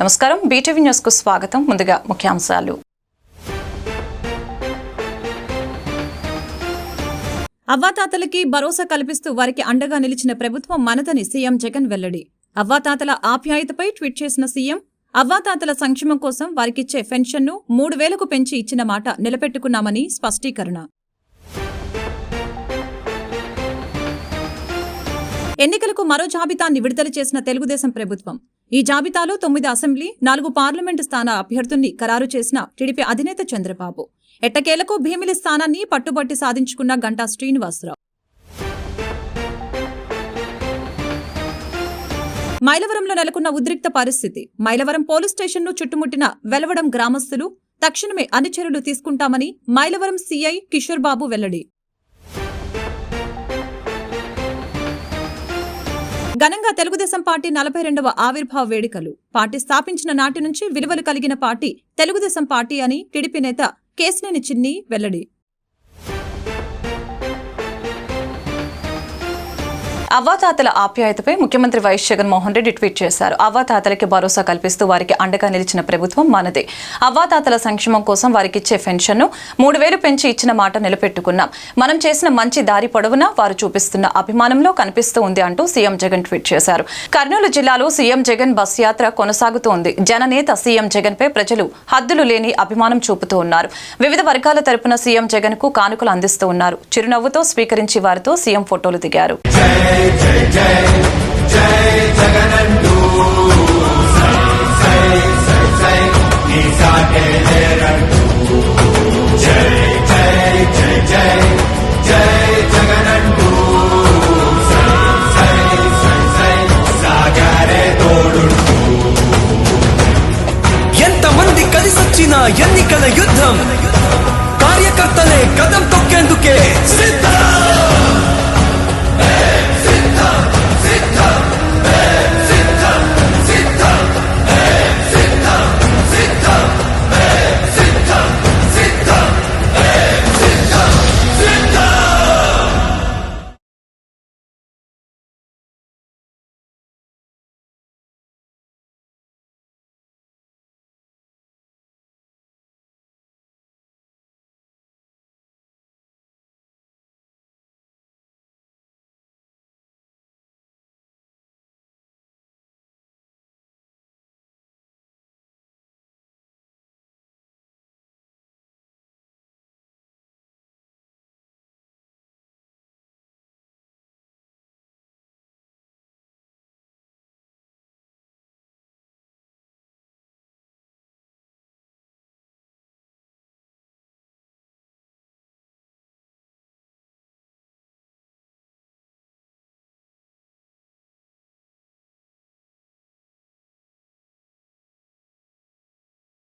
నమస్కారం, BTV news కు స్వాగతం. ముందుగా ముఖ్యాంశాలు. అవ్వాతాతలకి భరోసా కల్పిస్తూ వారికి అండగా నిలిచిన ప్రభుత్వం మనదని సీఎం జగన్ వెల్లడి. అవ్వాతాతల ఆప్యాయతపై ట్వీట్ చేసిన సీఎం, అవ్వాతాతల సంక్షేమం కోసం వారికిచ్చే పెన్షన్ను 3,000కు పెంచి ఇచ్చిన మాట నిలబెట్టుకున్నామని స్పష్టీకరణ. ఎన్నికలకు మరో జాబితాన్ని విడుదల చేసిన తెలుగుదేశం ప్రభుత్వం. ఈ జాబితాలో 9 అసెంబ్లీ, 4 పార్లమెంటు స్థాన అభ్యర్థుల్ని ఖరారు చేసిన టీడీపీ అధినేత చంద్రబాబు. ఎట్టకేలకు భీమిలి స్థానాన్ని పట్టుబట్టి సాధించుకున్న గంటా శ్రీనివాసరావు. మైలవరంలో నెలకొన్న ఉద్రిక్త పరిస్థితి. మైలవరం పోలీస్ స్టేషన్ను చుట్టుముట్టిన వెలవడం గ్రామస్తులు. తక్షణమే అన్ని చర్యలు తీసుకుంటామని మైలవరం సీఐ కిషోర్ బాబు వెల్లడి. ఘనంగా తెలుగుదేశం పార్టీ 42వ ఆవిర్భావ వేడుకలు. పార్టీ స్థాపించిన నాటి నుంచి విలువలు కలిగిన పార్టీ తెలుగుదేశం పార్టీ అని టీడీపీ నేత కేశినేని చిన్ని వెల్లడి. అవ్వాతాతల ఆప్యాయతపై ముఖ్యమంత్రి వైఎస్ జగన్మోహన్ రెడ్డి ట్వీట్ చేశారు. అవ్వాతాతలకి భరోసా కల్పిస్తూ వారికి అండగా నిలిచిన ప్రభుత్వం మనదే. అవ్వాతాతల సంక్షేమం కోసం వారికి ఇచ్చే పెన్షన్ను 3,000 పెంచి ఇచ్చిన మాట నిలబెట్టుకున్నాం. మనం చేసిన మంచి దారి పొడవునా వారు చూపిస్తున్న అభిమానంలో కనిపిస్తూ ఉంది అంటూ సీఎం జగన్ ట్వీట్ చేశారు. కర్నూలు జిల్లాలో సీఎం జగన్ బస్ యాత్ర కొనసాగుతోంది. జననేత సీఎం జగన్ పై ప్రజలు హద్దులు లేని అభిమానం చూపుతూ ఉన్నారు. వివిధ వర్గాల తరపున సీఎం జగన్ కు కానుకలు అందిస్తూ ఉన్నారు. చిరునవ్వుతో స్వీకరించి వారితో సీఎం ఫోటోలు దిగారు. జై జై జై జగనంటూ సై సై సై నీ సాటే లేరంటూ జై జై జై జై జై జగనంటూ సై సై సై సై సాగరే తోడుంటూ. ఎంతమంది కలిసొచ్చిన ఎన్నికల యుద్ధం, కార్యకర్తలే కదం తొక్కేందుకే సిద్ధం.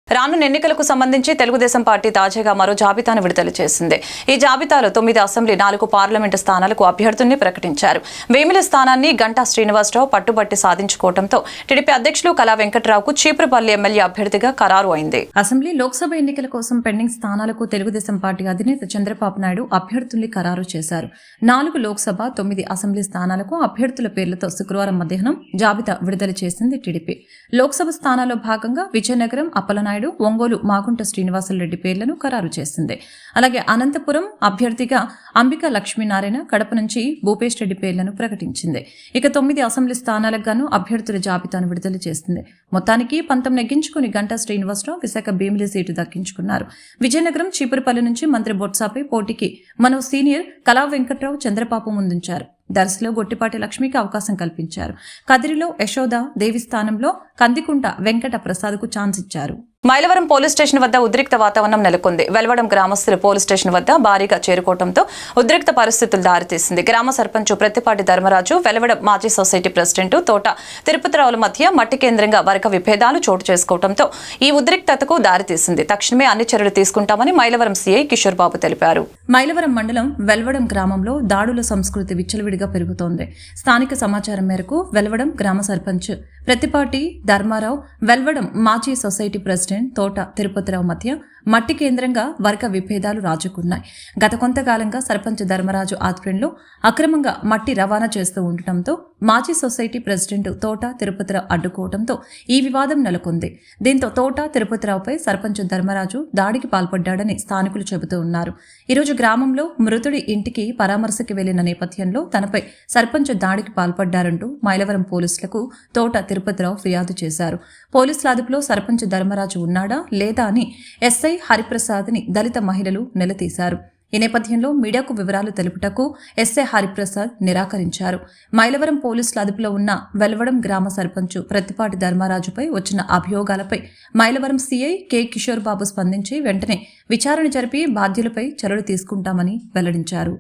రానున్న ఎన్నికలకు సంబంధించి తెలుగుదేశం పార్టీ తాజాగా మరో జాబితాను విడుదల చేసింది. ఈ జాబితాలో 9 అసెంబ్లీ, 4 పార్లమెంటు స్థానాలకు అభ్యర్థుల్ని ప్రకటించారు. వేమిలి స్థానాన్ని గంటా శ్రీనివాసరావు పట్టుబట్టి సాధించుకోవడంతో టీడీపీ అధ్యక్షులు కళా వెంకట్రావుకు చీపురుపల్లి ఎమ్మెల్యే అభ్యర్థిగా ఖరారు అయింది. అసెంబ్లీ, లోక్సభ ఎన్నికల కోసం పెండింగ్ స్థానాలకు తెలుగుదేశం పార్టీ అధినేత చంద్రబాబు నాయుడు అభ్యర్థుల్ని ఖరారు చేశారు. 4 లోక్సభ, 9 అసెంబ్లీ స్థానాలకు అభ్యర్థుల పేర్లతో శుక్రవారం మధ్యాహ్నం జాబితా విడుదల చేసింది టీడీపీ. లోక్సభ స్థానాల్లో భాగంగా విజయనగరం, అప్పలనాయుడు, ఒంగోలు మాగుంట శ్రీనివాసులరెడ్డి పేర్లను ఖరారు చేసింది. అలాగే అనంతపురం అభ్యర్థిగా అంబికా లక్ష్మీనారాయణ, కడప నుంచి భూపేష్ రెడ్డి పేర్లను ప్రకటించింది. ఇక 9 అసెంబ్లీ స్థానాలకు గాను అభ్యర్థుల జాబితాను విడుదల చేసింది. మొత్తానికి పంతం నెగ్గించుకుని గంటా శ్రీనివాసరావు విశాఖ భీమిలి సీటు దక్కించుకున్నారు. విజయనగరం, చీపురుపల్లి నుంచి మంత్రి బొత్సాపై పోటీకి మనో సీనియర్ కళా వెంకట్రావు చంద్రబాబు ముందుంచారు. దర్శిలో గొట్టిపాటి లక్ష్మికి అవకాశం కల్పించారు. కదిరిలో యశోద దేవి స్థానంలో కందికుంట వెంకట ప్రసాద్కు ఛాన్స్ ఇచ్చారు. మైలవరం పోలీస్ స్టేషన్ వద్ద ఉద్రిక్త వాతావరణం నెలకొంది. వెలవడం గ్రామస్తులు పోలీస్ స్టేషన్ వద్ద భారీగా చేరుకోవడంతో ఉద్రిక్త పరిస్థితులు దారితీసింది. గ్రామ సర్పంచ్ ప్రత్తిపాటి ధర్మరాజు, వెలవడం మాజీ సొసైటీ ప్రెసిడెంట్ తోట తిరుపతిరావుల మధ్య మట్టి కేంద్రంగా వర్గ విభేదాలు చోటు చేసుకోవడంతో ఈ ఉద్రిక్తతకు దారితీసింది. తక్షణమే అన్ని చర్యలు తీసుకుంటామని మైలవరం సీఐ కిషోర్ బాబు తెలిపారు. మైలవరం మండలం వెలవడం గ్రామంలో దాడుల సంస్కృతి విచ్చలవిడిగా పెరుగుతోంది. స్థానిక సమాచారం మేరకు వెలవడం గ్రామ సర్పంచ్ ప్రత్తిపాటి ధర్మారావు, వెలవడం మాజీ సొసైటీ ప్రెసిడెంట్ తోట తిరుపతిరావు మధ్య మట్టి కేంద్రంగా వర్గ విభేదాలు రాజుకున్నాయి. గత కొంతకాలంగా సర్పంచ్ ధర్మరాజు ఆధ్వర్యంలో అక్రమంగా మట్టి రవాణా చేస్తూ ఉండటంతో మాజీ సొసైటీ ప్రెసిడెంట్ తోట తిరుపతిరావు అడ్డుకోవడంతో ఈ వివాదం నెలకొంది. దీంతో తోట తిరుపతిరావుపై సర్పంచ్ ధర్మరాజు దాడికి పాల్పడ్డాడని స్థానికులు చెబుతూ ఉన్నారు. ఈరోజు గ్రామంలో మృతుడి ఇంటికి పరామర్శకి వెళ్లిన నేపథ్యంలో తనపై సర్పంచ్ దాడికి పాల్పడ్డారంటూ మైలవరం పోలీసులకు తోట తిరుపతిరావు ఫిర్యాదు చేశారు. పోలీసుల అదుపులో సర్పంచ్ ధర్మరాజు ఉన్నాడా లేదా అని ఎస్ఐ హరిప్రసాద్ని దళిత మహిళలు నిలదీశారు. ఈ నేపథ్యంలో మీడియాకు వివరాలు తెలుపుటకు ఎస్ఐ హరిప్రసాద్ నిరాకరించారు. మైలవరం పోలీసుల అదుపులో ఉన్న వెల్వడం గ్రామ సర్పంచ్ ప్రత్తిపాటి ధర్మరాజుపై వచ్చిన అభియోగాలపై మైలవరం సీఐ కె కిషోర్ బాబు స్పందించి వెంటనే విచారణ జరిపి బాధ్యులపై చర్యలు తీసుకుంటామని వెల్లడించారు.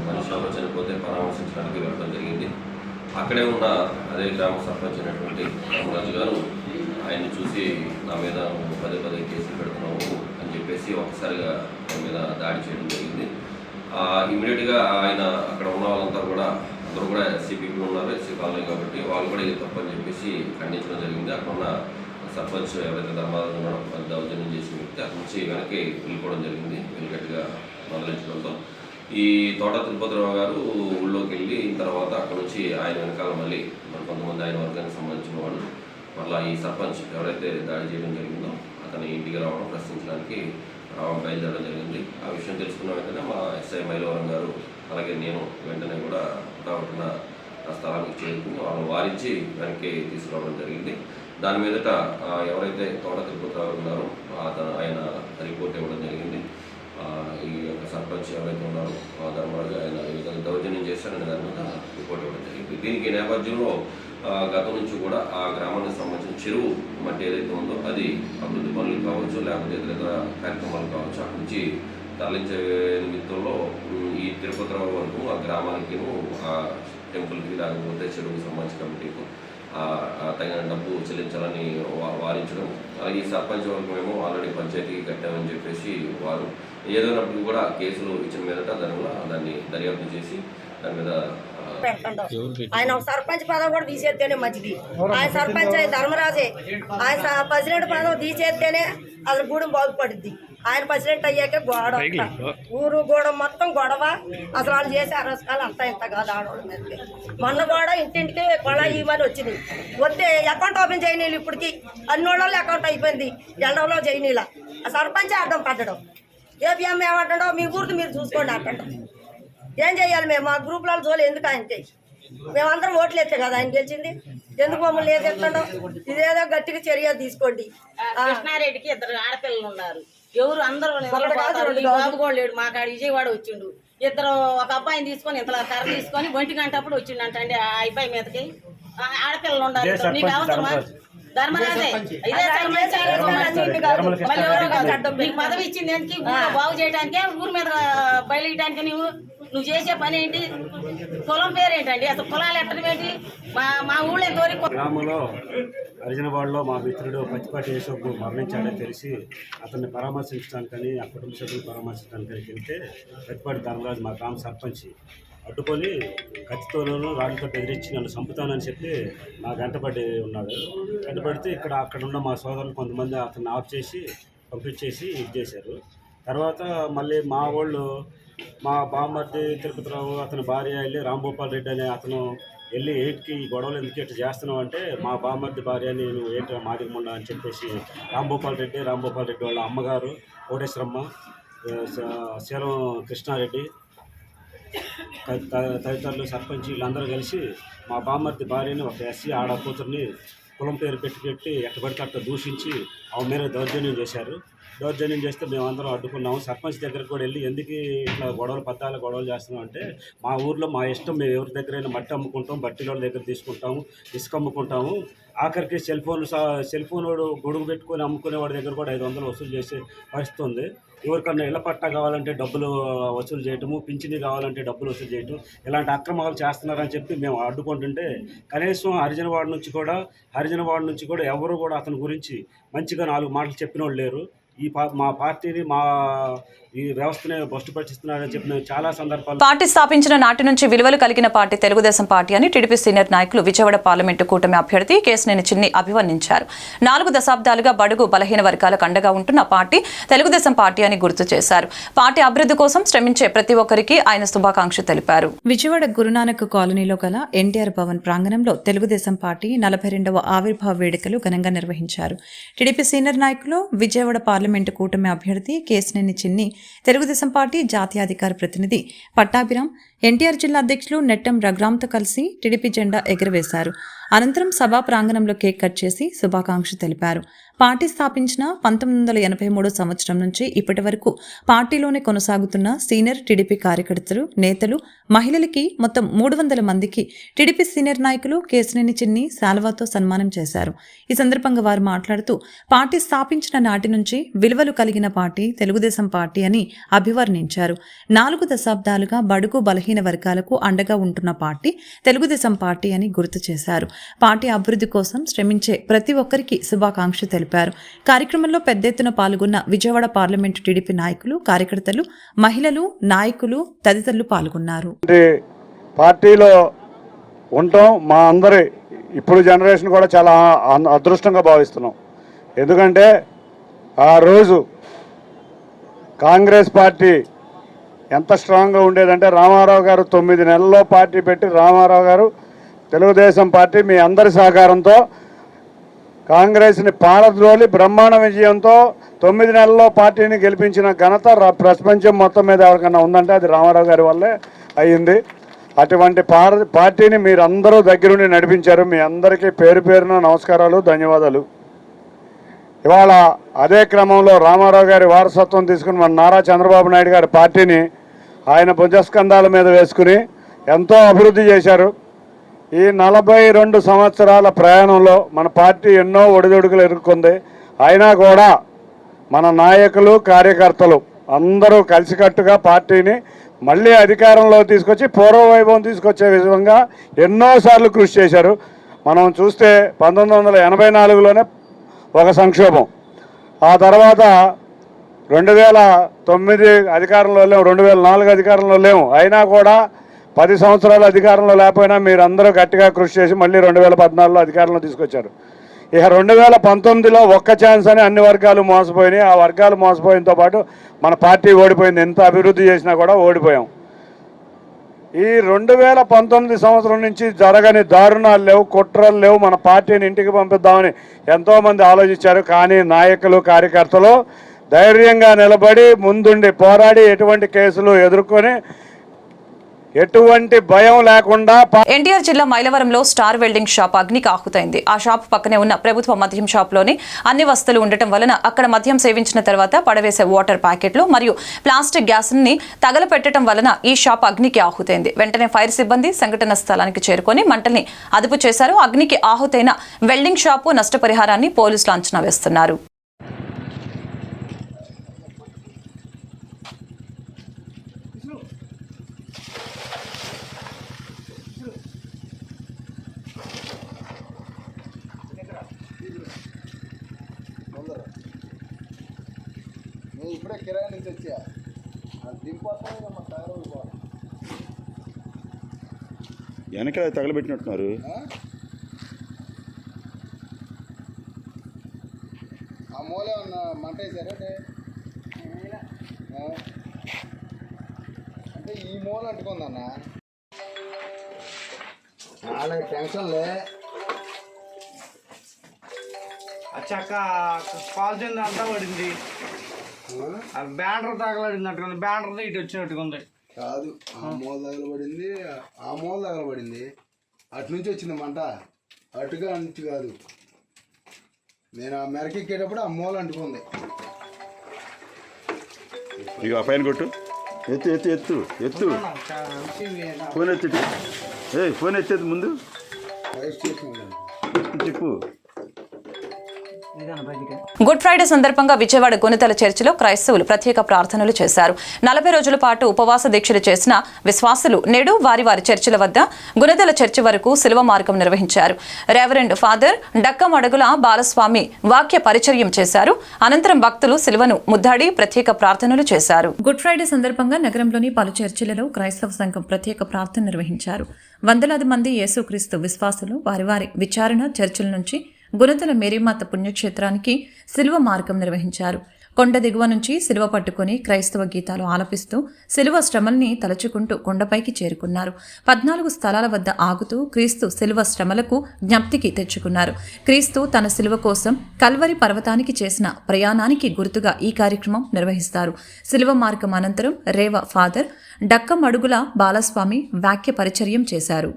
మనిషిలో చనిపోతే పరామర్శించడానికి వెళ్ళడం జరిగింది. అక్కడే ఉన్న అదే గ్రామ సర్పంచ్ అయినటువంటి రామరాజు గారు ఆయన్ని చూసి నా మీద పదే పదే కేసులు పెడుతున్నాము అని చెప్పేసి ఒకసారిగా ఆయన మీద దాడి చేయడం జరిగింది. ఇమీడియట్గా ఆయన అక్కడ ఉన్న వాళ్ళంతా కూడా అందరూ కూడా ఎస్సీ పీపుల్ ఉన్నారు, ఎస్సీ కాలనీ కాబట్టి వాళ్ళు కూడా ఇది తప్పని చెప్పేసి ఖండించడం జరిగింది. అక్కడ ఉన్న సర్పంచ్ ఎవరైతే ధర్మాలు ఉన్నాడో దౌర్జన్యం చేసిన వ్యక్తి అక్కడి నుంచి వెనక్కి వెళ్ళిపోవడం జరిగింది. వెనుకట్టుగా మొదలించడంతో ఈ తోట తిరుపతిరావు గారు ఊళ్ళోకి వెళ్ళి తర్వాత అక్కడ నుంచి ఆయన వెనకాల మళ్ళీ కొంతమంది ఆయన వర్గానికి సంబంధించిన వాళ్ళు మళ్ళీ ఈ సర్పంచ్ ఎవరైతే దాడి చేయడం జరిగిందో అతని ఇంటికి రావడం ప్రశ్నించడానికి బయలుదేరడం జరిగింది. ఆ విషయం తెలుసుకున్న వెంటనే మా ఎస్ఐ మైలవరం గారు అలాగే నేను వెంటనే కూడా రావటన ఆ స్థలానికి చేరుకుని వాళ్ళని వారించి వెనక్కి తీసుకురావడం జరిగింది. దాని మీదట ఎవరైతే తోట తిరుపతిరావు ఉన్నారో ఆయన రిపోర్ట్ ఇవ్వడం జరిగింది. ఈ యొక్క సర్పంచ్ ఎవరైతే ఉన్నారో ధర్మరాజు ఆయన ఈ విధంగా దౌర్జన్యం చేశారనే దాని మీద రిపోర్ట్ ఇవ్వడం జరిగింది. దీనికి నేపథ్యంలో గతం నుంచి కూడా ఆ గ్రామానికి సంబంధించిన చెరువు మట్టి ఏదైతే ఉందో అది అభివృద్ధి పనులు కావచ్చు లేకపోతే ఇతర కార్యక్రమాలు కావచ్చు అక్కడి నుంచి తరలించే నిమిత్తంలో ఈ తిరుపతిరావు వరకు ఆ గ్రామానికి ఆ టెంపుల్కి లేకపోతే చెరువుకి సంబంధించిన కమిటీకు తగిన డబ్బు చెల్లించాలని వారించడం. అలాగే ఈ సర్పంచ్ వరకు మేము ఆల్రెడీ పంచాయతీకి కట్టామని చెప్పేసి వారు ఏదైనప్పుడు కూడా కేసులు ఇచ్చిన మీదట దాన్ని దర్యాప్తు చేసి దాని మీద ఆయన సర్పంచ్ పదవి కూడా తీసేస్తేనే మంచిది. ఆయన సర్పంచ్ ధర్మరాజే, ఆయన ప్రెసిడెంట్ పదవి తీసేస్తేనే అసలు గూడెం బాగుపడుద్ది. ఆయన ప్రెసిడెంట్ అయ్యాక గొడవ, ఊరు గూడెం మొత్తం గొడవ. అసలు వాళ్ళు చేసే అరస్కాలు అంతా ఇంత కాదు ఆడవాళ్ళ మీద. మొన్న కూడా ఇంటింటికి కొళాయి ఇవ్వని వచ్చింది. వస్తే అకౌంట్ ఓపెన్ చేయనీళ్ళు ఇప్పటికి అన్ని వాళ్ళు అకౌంట్ అయిపోయింది. ఎండలో చేయనీళ్ళ ఆ సర్పంచ్ అడ్డం పట్టడం. ఏపీఎం ఏమంటాడో మీ ఊరికి మీరు చూసుకోండి అంటాడు. ఏం చేయాలి మేము? మా గ్రూప్లో జోలు ఎందుకు ఆయనకి? మేమందరం ఓట్లు వేస్తే కదా ఆయన గెలిచింది. ఎందుకు మమ్మల్ని ఏదెత్తాడో? ఇదేదో గట్టిగా చర్య తీసుకోండి. కృష్ణారెడ్డికి 2 ఆడపిల్లలు ఉన్నారు. ఎవరు అందరూ బాబు కూడా లేడు. మా కాడ విజయవాడ వచ్చిండు. ఒక అబ్బాయిని తీసుకొని ఇంతలా కర్ర తీసుకొని 1 గంట అప్పుడు వచ్చిండంట అండి ఆ అబ్బాయి మీదకి. ఆడపిల్లలు ఉన్నారు. నీకు అవసరమా? ధర్మరాజే ఇదే నీకు పదవి ఇచ్చింది ఏంటి? బాగు చేయడానికే, ఊరి మీద బయలుదేయడానికి. నువ్వు చేసే పని ఏంటి? కులం పేరేంటండి? అసలు కులాలు ఎట్టడం ఏంటి? మా ఊళ్ళో తోరి గ్రామంలో అర్జునవాడలో మా మిత్రుడు పత్తిపాటి యేసోపు మరణించాడని తెలిసి అతన్ని పరామర్శించడానికని ఆ కుటుంబ సభ్యులు పరామర్శించడానికి వెళ్తే పత్తిపాటి ధర్మరాజు మా గ్రామ సర్పంచ్ అడ్డుకొని కత్తితోనూ రాళ్ళతో బెదిరించి నన్ను చంపుతానని చెప్పి నా వెంటబడి ఉన్నాడు. వెంటబడితే అక్కడ ఉన్న మా సోదరులు కొంతమంది అతన్ని ఆఫ్ చేసి పంపించేసి ఇది చేశారు. తర్వాత మళ్ళీ మా వాళ్ళు మా బామ్మర్ది తిరుపతిరావు అతని భార్య వెళ్ళి రాంభూపాల్ రెడ్డి అనే అతను వెళ్ళి ఏంటికి ఈ గొడవలు ఎందుకు ఇట్లా చేస్తున్నావు అంటే మా బామ్మర్ది భార్య నేను ఏంటి మాదిగముండా అని చెప్పేసి రాంభూపాల్ రెడ్డి వాళ్ళ అమ్మగారు కోటేశ్వరమ్మ, శీలం కృష్ణారెడ్డి తదితరులు సర్పంచ్ వీళ్ళందరూ కలిసి మా బామ్మర్ది భార్యని ఒక ఎస్సీ ఆడ కూతుర్ని కులం పేరు పెట్టి ఎట్టబడితే అట్ట దూషించి ఆమె మీద దౌర్జన్యం చేశారు. దౌర్జన్యం చేస్తే మేమందరం అడ్డుకున్నాము. సర్పంచ్ దగ్గరకు కూడా వెళ్ళి ఎందుకు ఇట్లా గొడవలు చేస్తున్నాం అంటే మా ఊర్లో మా ఇష్టం, మేము ఎవరి దగ్గరైనా మట్టి అమ్ముకుంటాం, బట్టీల దగ్గర తీసుకుంటాము, ఇసుక అమ్ముకుంటాము. ఆఖరికి సెల్ ఫోన్ వాడు గొడుగు పెట్టుకొని అమ్ముకునే వాడి దగ్గర కూడా 500 వసూలు చేసే పరిస్థితి ఉంది. ఎవరికన్నా ఇళ్ల పట్టా కావాలంటే డబ్బులు వసూలు చేయటము, పింఛని కావాలంటే డబ్బులు వసూలు చేయటం, ఇలాంటి అక్రమాలు చేస్తున్నారని చెప్పి మేము అడ్డుకుంటుంటే కనీసం హరిజనవాడ నుంచి కూడా ఎవరు కూడా అతని గురించి మంచిగా 4 మాటలు చెప్పిన వాళ్ళు లేరు. మా పార్టీని ఈ వ్యవస్థనే భ్రష్టు పట్టిస్తున్నారని చెప్పిన చాలా సందర్భాలు. పార్టీ స్థాపించిన నాటి నుంచి విలువలు కలిగిన పార్టీ తెలుగుదేశం పార్టీ అని టీడీపీ సీనియర్ నాయకులు విజయవాడ పార్లమెంటు కూటమి అభ్యర్థి కేశినేని చిన్ని అభివర్ణించారు. 4 దశాబ్దాలుగా బడుగు బలహీన వర్గాలకు అండగా ఉంటున్న పార్టీ తెలుగుదేశం పార్టీ అని గుర్తు చేశారు. పార్టీ అభివృద్ధి కోసం శ్రమించే ప్రతి ఒక్కరికి ఆయన శుభాకాంక్షలు తెలిపారు. విజయవాడ గురునానక్ కాలనీలో గల ఎన్టీఆర్ భవన్ ప్రాంగణంలో తెలుగుదేశం పార్టీ 42వ ఆవిర్భావ వేడుకలు ఘనంగా నిర్వహించారు. టీడీపీ సీనియర్ నాయకులు విజయవాడ పార్లమెంటు కూటమి అభ్యర్థి కేశినేని చిన్ని, తెలుగుదేశం పార్టీ జాతీయ అధికార ప్రతినిధి పట్టాభిరామ్, ఎన్టీఆర్ జిల్లా అధ్యక్షులు నెట్టం రఘురామ్తో కలిసి టీడీపీ జెండా ఎగురవేశారు. అనంతరం సభా ప్రాంగణంలో కేక్ కట్ చేసి శుభాకాంక్షలు తెలిపారు. పార్టీ స్థాపించిన 1983 సంవత్సరం నుంచి ఇప్పటి వరకు పార్టీలోనే కొనసాగుతున్న సీనియర్ టీడీపీ కార్యకర్తలు, నేతలు, మహిళలకి మొత్తం 300 మందికి టీడీపీ సీనియర్ నాయకులు కేశినేని చిన్ని శాల్వాతో సన్మానం చేశారు. ఈ సందర్భంగా వారు మాట్లాడుతూ పార్టీ స్థాపించిన నాటి నుంచి విలువలు కలిగిన పార్టీ తెలుగుదేశం పార్టీ అని అభివర్ణించారు. 4 దశాబ్దాలుగా బడుగు బలహీన వర్గాలకు అండగా ఉంటున్న పార్టీ తెలుగుదేశం పార్టీ అని గుర్తు చేశారు. పార్టీ అభివృద్ధి కోసం శ్రమించే ప్రతి ఒక్కరికి శుభాకాంక్షలు తెలిపారు. కార్యక్రమంలో పెద్ద ఎత్తున పాల్గొన్న విజయవాడ పార్లమెంటు టీడీపీ నాయకులు, కార్యకర్తలు, మహిళలు, నాయకులు తదితరులు పాల్గొన్నారు. పార్టీలో ఉండటం మా అందరి ఇప్పుడు జనరేషన్ కూడా చాలా అదృష్టంగా భావిస్తున్నాం. ఎందుకంటే ఆ రోజు కాంగ్రెస్ పార్టీ ఎంత స్ట్రాంగ్గా ఉండేదంటే రామారావు గారు 9 నెలల్లో పార్టీ పెట్టి రామారావు గారు తెలుగుదేశం పార్టీ మీ అందరి సహకారంతో కాంగ్రెస్ని పారద్రోలి బ్రహ్మాండ విజయంతో 9 నెలల్లో పార్టీని గెలిపించిన ఘనత ప్రపంచం మొత్తం మీద ఎవరికైనా ఉందంటే అది రామారావు గారి వల్లే అయ్యింది. అటువంటి పార్టీని మీరందరూ దగ్గరుండి నడిపించారు. మీ అందరికీ పేరు పేరున నమస్కారాలు, ధన్యవాదాలు. ఇవాళ అదే క్రమంలో రామారావు గారి వారసత్వం తీసుకుని మన నారా చంద్రబాబు నాయుడు గారి పార్టీని ఆయన భుజస్కంధాల మీద వేసుకుని ఎంతో అభివృద్ధి చేశారు. ఈ 42 సంవత్సరాల ప్రయాణంలో మన పార్టీ ఎన్నో ఒడిదొడుకులు ఎదుర్కొంది. అయినా కూడా మన నాయకులు, కార్యకర్తలు అందరూ కలిసికట్టుగా పార్టీని మళ్ళీ అధికారంలో తీసుకొచ్చి పూర్వవైభవం తీసుకొచ్చే విధంగా ఎన్నోసార్లు కృషి చేశారు. మనం చూస్తే 1984లోనే ఒక సంక్షోభం, ఆ తర్వాత 2009 అధికారంలో లేము, 2004 అధికారంలో లేము. అయినా కూడా 10 సంవత్సరాలు అధికారంలో లేకపోయినా మీరందరూ గట్టిగా కృషి చేసి మళ్ళీ 2014లో అధికారంలో తీసుకొచ్చారు. ఇక 2019లో ఒక్క ఛాన్స్ అని అన్ని వర్గాలు మోసపోయినాయి. ఆ వర్గాలు మోసపోయినతో పాటు మన పార్టీ ఓడిపోయింది. ఎంత అభివృద్ధి చేసినా కూడా ఓడిపోయాం. ఈ 2019 సంవత్సరం నుంచి జరగని దారుణాలు లేవు, కుట్రలు లేవు. మన పార్టీని ఇంటికి పంపిద్దామని ఎంతోమంది ఆలోచించారు. కానీ నాయకులు, కార్యకర్తలు ధైర్యంగా నిలబడి ముందుండి పోరాడి ఎటువంటి కేసులు ఎదుర్కొని ఎటువంటి భయం లేకుండా ఎన్టీఆర్ జిల్లా మైలవరంలో స్టార్ వెల్డింగ్ షాప్ అగ్నికి ఆహుతైంది. ఆ షాప్ పక్కనే ఉన్న ప్రభుత్వ మద్యం షాప్లోని అన్ని వస్తువులు ఉండటం వలన అక్కడ మద్యం సేవించిన తర్వాత పడవేసే వాటర్ ప్యాకెట్లు మరియు ప్లాస్టిక్ గ్యాస్ని తగలపెట్టడం వలన ఈ షాప్ అగ్నికి ఆహుతైంది. వెంటనే ఫైర్ సిబ్బంది సంఘటన స్థలానికి చేరుకొని మంటల్ని అదుపు చేశారు. అగ్నికి ఆహుతైన వెల్డింగ్ షాపు నష్టపరిహారాన్ని పోలీసులు అంచనా వేస్తున్నారు. ఇప్పుడే కిరాయి నుంచి వచ్చా వెనక తగలబెట్టినట్టున్నారు. ఆ మూల ఉన్న మంట వేసారంటే అంటే ఈ మూల అంటుకుందన్న వాళ్ళకి టెన్షన్లే. అచ్చాక కాల్చింది అంతా పడింది, బ్యానర్ తగలబడింది అట్టుకుంది, బ్యానర్ ఇటు వచ్చినట్టుకుంది. కాదు, ఆ మూల తగలబడింది, ఆ మూల తగలబడింది, అటు నుంచి వచ్చింది మంట, అటుగా నుంచి కాదు. నేను ఆ మెరకెక్కేటప్పుడు ఆ మూల అంటుకుంది. ఇక ఆ పైన కొట్టు, ఎత్తు ఎత్తు ఎత్తు ఎత్తు, ఫోన్ ఎత్తి, ఫోన్ ఎత్తేది ముందు ఫైర్ స్టేషన్ చెప్పు. గుడ్ ఫ్రైడే సందర్భంగా విజయవాడ గుణితల చర్చిలో క్రైస్తవులు ప్రత్యేక ప్రార్థనలు చేశారు. 40 రోజుల పాటు ఉపవాస దీక్షలు చేసిన విశ్వాసులు నేడు వారి చర్చిల వద్ద గుణితల చర్చి వరకు శిలువ మార్గం నిర్వహించారు. రెవరెండ్ ఫాదర్ డక్కమడుగుల బాలస్వామి వాక్య పరిచర్యం చేశారు. అనంతరం భక్తులు శిలువను ముద్దాడి ప్రత్యేక ప్రార్థనలు చేశారు. గుడ్ ఫ్రైడే సందర్భంగా నగరంలోని పలు చర్చిలలో క్రైస్తవ సంఘం ప్రత్యేక ప్రార్థన నిర్వహించారు. వందలాది మంది యేసుక్రీస్తు విశ్వాసులు వారి విచారణ చర్చిల నుంచి గుణితల మేరీమాత పుణ్యక్షేత్రానికి శిలువ మార్గం నిర్వహించారు. కొండ దిగువ నుంచి శిలువ పట్టుకుని క్రైస్తవ గీతాలు ఆలపిస్తూ శిలువ శ్రమల్ని తలుచుకుంటూ కొండపైకి చేరుకున్నారు. 14 స్థలాల వద్ద ఆగుతూ క్రీస్తు శిలువ శ్రమలకు జ్ఞప్తికి తెచ్చుకున్నారు. క్రీస్తు తన శిలువ కోసం కల్వరి పర్వతానికి చేసిన ప్రయాణానికి గుర్తుగా ఈ కార్యక్రమం నిర్వహిస్తారు. శిలువ మార్గం అనంతరం రేవ ఫాదర్ డక్కమడుగుల బాలస్వామి వాక్య పరిచర్యం చేశారు.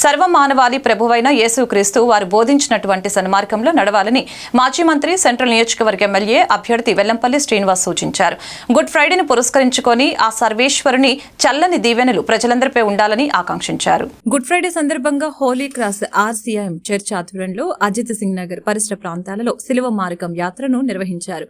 సర్వమానవాళి ప్రభువైన యేసుక్రీస్తు వారు బోధించినటువంటి సన్మార్గంలో నడవాలని మాజీ మంత్రి సెంట్రల్ నియోజకవర్గ ఎమ్మెల్యే అభ్యర్థి వెల్లంపల్లి శ్రీనివాస్ సూచించారు. గుడ్ ఫ్రైడేని పురస్కరించుకొని ఆ సర్వేశ్వరుని చల్లని దీవెనలు ప్రజలందరిపై ఉండాలని ఆకాంక్షించారు. గుడ్ ఫ్రైడే సందర్భంగా హోలీ క్రాస్ RCM చర్చ్ ఆధ్వర్యంలో అజిత్ సింగ్ నగర్ పరిసర ప్రాంతాలలో శిలువ మార్గం యాత్రను నిర్వహించారు.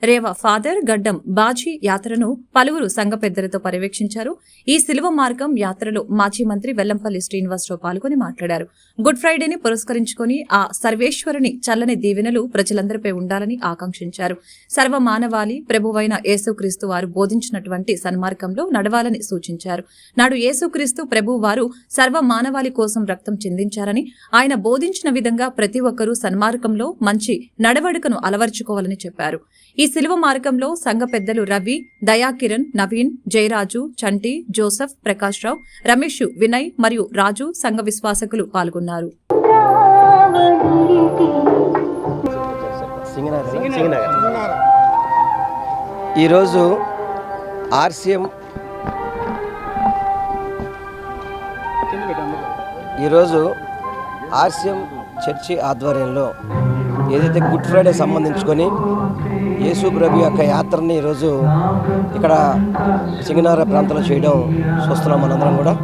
రేవ ఫాదర్ గడ్డం బాజీ యాత్రను పలువురు సంఘ పెద్దలతో పర్యవేక్షించారు. ఈ శిలువ మార్గం యాత్రలో మాజీ మంత్రి వెల్లంపల్లి శ్రీనివాసరావు పాల్గొని మాట్లాడారు. గుడ్ ఫ్రైడేని పురస్కరించుకొని ఆ సర్వేశ్వరుని చల్లని దీవెనలు ప్రజలందరిపై ఉండాలని ఆకాంక్షించారు. సర్వమానవాళి ప్రభువైన యేసుక్రీస్తు వారు బోధించినటువంటి సన్మార్గంలో నడవాలని సూచించారు. నాడు యేసుక్రీస్తు ప్రభువు వారు సర్వమానవాళి కోసం రక్తం చిందించారని, ఆయన బోధించిన విధంగా ప్రతి ఒక్కరూ సన్మార్గంలో మంచి నడవడికను అలవర్చుకోవాలని చెప్పారు. ఈ శిలువ మార్గంలో సంఘ పెద్దలు రవి, దయాకిరణ్, నవీన్, జయరాజు, చంటి, జోసెఫ్, ప్రకాష్ రావు, రమేష్, వినయ్ మరియు రాజు సంఘ విశ్వాసకులు పాల్గొన్నారు. ఈరోజు RCM చర్చి ఆధ్వర్యంలో ఏదైతే గుడ్ ఫ్రైడే సంబంధించుకొని యేసు ప్రభు యొక్క యాత్రని ఈరోజు ఇక్కడ సింగనార ప్రాంతంలో చేయడం చూస్తున్నాం మనందరం కూడా.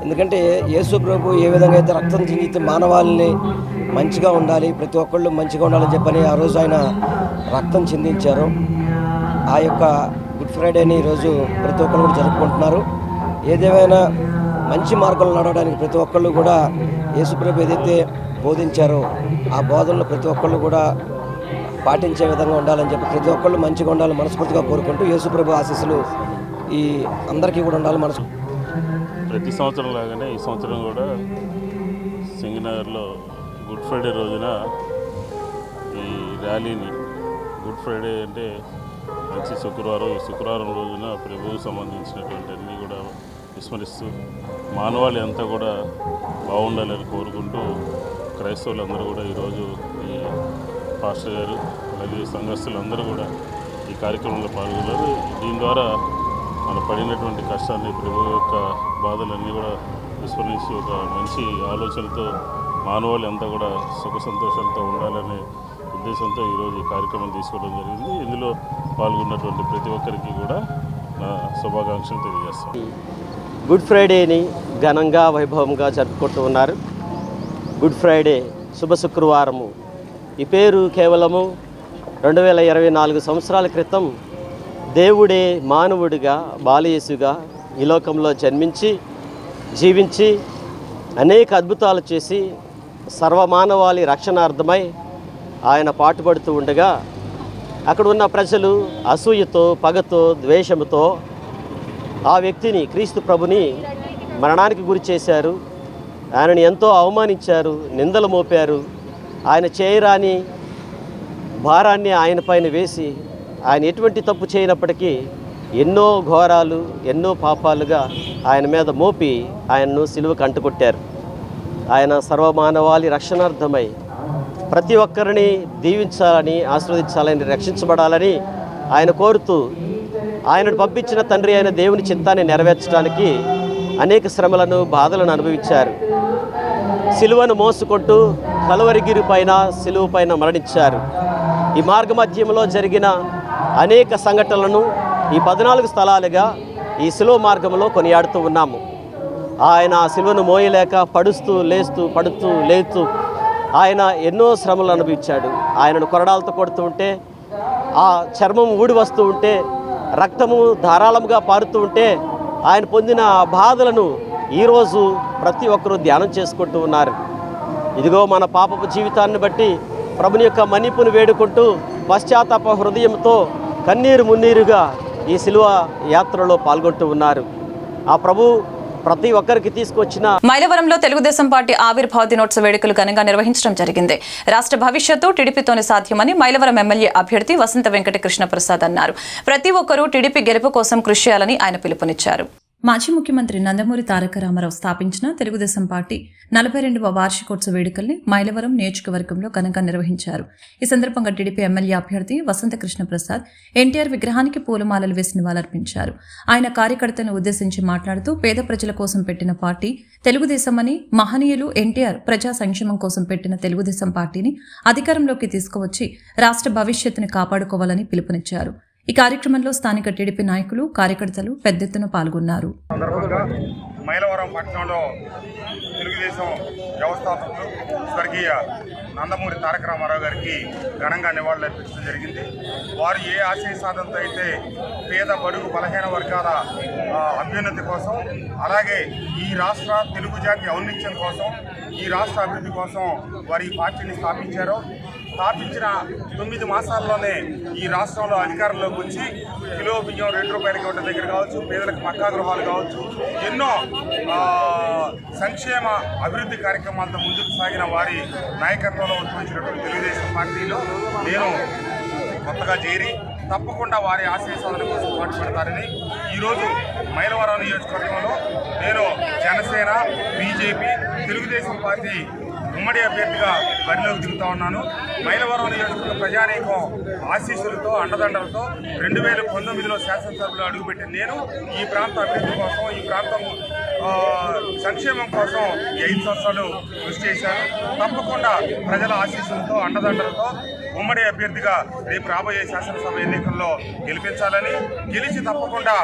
ఎందుకంటే యేసు ప్రభు ఏ విధంగా అయితే రక్తం చిందితే మానవాళిని మంచిగా ఉండాలి, ప్రతి ఒక్కళ్ళు మంచిగా ఉండాలని చెప్పని ఆ రోజు ఆయన రక్తం చిందించారు. ఆ యొక్క గుడ్ ఫ్రైడేని ఈరోజు ప్రతి ఒక్కళ్ళు కూడా జరుపుకుంటున్నారు. ఏదేమైనా మంచి మార్గంలో నడవడానికి ప్రతి ఒక్కళ్ళు కూడా యేసు ప్రభు ఏదైతే బోధించారో ఆ బోధనలు ప్రతి ఒక్కళ్ళు కూడా పాటించే విధంగా ఉండాలని చెప్పి ప్రతి ఒక్కళ్ళు మంచిగా ఉండాలని మనస్ఫూర్తిగా కోరుకుంటూ యేసుప్రభు ఆశీస్సులు ఈ అందరికీ కూడా ఉండాలి. ప్రతి సంవత్సరం లాగానే ఈ సంవత్సరం కూడా సింగనగర్లో గుడ్ ఫ్రైడే రోజున ఈ ర్యాలీని, గుడ్ ఫ్రైడే అంటే మంచి శుక్రవారం, ఈ శుక్రవారం రోజున ప్రభువుకు సంబంధించినటువంటి అన్నీ కూడా విస్మరిస్తూ మానవాళి అంతా కూడా బాగుండాలని కోరుకుంటూ క్రైస్తవులందరూ కూడా ఈరోజు ఈ పాస్టర్ గారు అలాగే సంఘస్థులందరూ కూడా ఈ కార్యక్రమంలో పాల్గొన్నారు. దీని ద్వారా మన పడినటువంటి కష్టాన్ని, ప్రభు యొక్క బాధలన్నీ కూడా విస్మరించి ఒక మంచి ఆలోచనతో మానవాళి అంతా కూడా సుఖ సంతోషాలతో ఉండాలనే ఉద్దేశంతో ఈరోజు ఈ కార్యక్రమం తీసుకోవడం జరిగింది. ఇందులో పాల్గొన్నటువంటి ప్రతి ఒక్కరికి కూడా నా శుభాకాంక్షలు తెలియజేస్తాను. గుడ్ ఫ్రైడేని ఘనంగా వైభవంగా జరుపుకుంటూ ఉన్నారు. గుడ్ ఫ్రైడే శుభ శుక్రవారము. ఈ పేరు కేవలము 2024 సంవత్సరాల క్రితం దేవుడే మానవుడిగా, బాలయేసుగా ఈ లోకంలో జన్మించి జీవించి అనేక అద్భుతాలు చేసి సర్వమానవాళి రక్షణార్థమై ఆయన పాటుపడుతూ ఉండగా అక్కడ ఉన్న ప్రజలు అసూయతో, పగతో, ద్వేషముతో ఆ వ్యక్తిని, క్రీస్తు ప్రభుని మరణానికి గురి చేశారు. ఆయనను ఎంతో అవమానించారు, నిందలు మోపారు. ఆయన చేయరాని భారాన్ని ఆయన పైన వేసి ఆయన ఎటువంటి తప్పు చేయనప్పటికీ ఎన్నో ఘోరాలు ఎన్నో పాపాలుగా ఆయన మీద మోపి ఆయన్ను సిలువకు అంటుకొట్టారు. ఆయన సర్వమానవాళి రక్షణార్థమై ప్రతి ఒక్కరిని దీవించాలని, ఆశీర్వదించాలని, రక్షించబడాలని ఆయన కోరుతూ ఆయనను పంపించిన తండ్రి అయిన దేవుని చిత్తాన్ని నెరవేర్చడానికి అనేక శ్రమలను, బాధలను అనుభవించారు. సిలువను మోసుకుంటూ కలువరిగిరి పైన, సిలువ పైన మరణించారు. ఈ మార్గ మధ్యంలో జరిగిన అనేక సంఘటనలను ఈ 14 స్థలాలుగా ఈ సిలువ మార్గంలో కొనియాడుతూ ఉన్నాము. ఆయన సిలువను మోయలేక పడుస్తూ లేస్తూ, పడుతూ లేస్తూ ఆయన ఎన్నో శ్రమలు అనుభవించాడు. ఆయనను కొరడాలతో కొడుతూ ఉంటే, ఆ చర్మం ఊడి వస్తూ ఉంటే, రక్తము ధారాళంగా పారుతూ ఉంటే ఆయన పొందిన బాధలను ఈరోజు ప్రతి ఒక్కరూ ధ్యానం చేసుకుంటూ ఉన్నారు. ఇదిగో మన పాపపు జీవితాన్ని బట్టి ప్రభుని యొక్క మన్నిపును వేడుకుంటూ పశ్చాత్తాప హృదయంతో కన్నీరు మున్నీరుగా ఈ సిలువ యాత్రలో పాల్గొంటూ ఉన్నారు. ఆ ప్రభు ప్రతి ఒక్కరికి తీసుకొచ్చిన మైలవరంలో తెలుగుదేశం పార్టీ ఆవిర్భావ దినోత్సవ వేడుకలు ఘనంగా నిర్వహించడం జరిగింది. రాష్ట్ర భవిష్యత్తు టీడీపీతోనే సాధ్యమని మైలవరం ఎమ్మెల్యే అభ్యర్థి వసంత వెంకట కృష్ణ ప్రసాద్ అన్నారు. ప్రతి ఒక్కరూ టీడీపీ గెలుపు కోసం కృషి చేయాలని ఆయన పిలుపునిచ్చారు. మాజీ ముఖ్యమంత్రి నందమూరి తారక రామారావు స్థాపించిన తెలుగుదేశం పార్టీ 42వ వార్షికోత్సవ వేడుకల్ని మైలవరం నియోజకవర్గంలో ఘనంగా నిర్వహించారు. ఈ సందర్భంగా టీడీపీ ఎమ్మెల్యే అభ్యర్థి వసంత కృష్ణ ప్రసాద్ ఎన్టీఆర్ విగ్రహానికి పూలమాలలు వేసి నివాళులర్పించారు. ఆయన కార్యకర్తలను ఉద్దేశించి మాట్లాడుతూ పేద ప్రజల కోసం పెట్టిన పార్టీ తెలుగుదేశం అని, మహనీయులు ఎన్టీఆర్ ప్రజా సంక్షేమం కోసం పెట్టిన తెలుగుదేశం పార్టీని అధికారంలోకి తీసుకువచ్చి రాష్ట్ర భవిష్యత్తును కాపాడుకోవాలని పిలుపునిచ్చారు. ఈ కార్యక్రమంలో స్థానిక టీడీపీ నాయకులు, కార్యకర్తలు పెద్ద ఎత్తున పాల్గొన్నారు. మైలవరం పట్టణంలో తెలుగుదేశం వ్యవస్థాపకులు స్వర్గీయ నందమూరి తారక రామారావు గారికి ఘనంగా నివాళులు అర్పించడం జరిగింది. వారు ఏ ఆశయ సాధనతో అయితే పేద, బడుగు, బలహీన వర్గాల అభ్యున్నతి కోసం, అలాగే ఈ రాష్ట్ర తెలుగు జాతి ఔన్నత్యం కోసం, ఈ రాష్ట్ర అభివృద్ధి కోసం వారు ఈ పార్టీని స్థాపించారో, స్థాపించిన 9 మాసాల్లోనే ఈ రాష్ట్రంలో అధికారంలోకి వచ్చి కిలో బియ్యం 2 రూపాయలకి ఒకటి దగ్గర కావచ్చు, పేదలకు పక్కా గృహాలు కావచ్చు, ఎన్నో సంక్షేమ అభివృద్ధి కార్యక్రమాలతో ముందుకు సాగిన వారి నాయకత్వంలో ఉద్భవించినటువంటి తెలుగుదేశం పార్టీలో నేను కొత్తగా చేరి తప్పకుండా వారి ఆశయ సాధన కోసం పాటుపడతారని ఈరోజు మైలవరం నియోజకవర్గంలో నేను జనసేన, బీజేపీ, తెలుగుదేశం పార్టీ ఉమ్మడి అభ్యర్థిగా బరిలోకి దిగుతా ఉన్నాను. మైలవరం నియోజకవర్గ ప్రజానీకం ఆశీస్సులతో, అండదండలతో 2019లో శాసనసభలో అడుగుపెట్టిన నేను ఈ ప్రాంత అభివృద్ధి కోసం, ఈ ప్రాంతం సంక్షేమం కోసం ఈ 5 సంవత్సరాలు కృషి చేశాను. తప్పకుండా ప్రజల ఆశీస్సులతో, అండదండలతో ఉమ్మడి అభ్యర్థిగా రేపు రాబోయే శాసనసభ ఎన్నికల్లో గెలిపించాలని, గెలిచి తప్పకుండా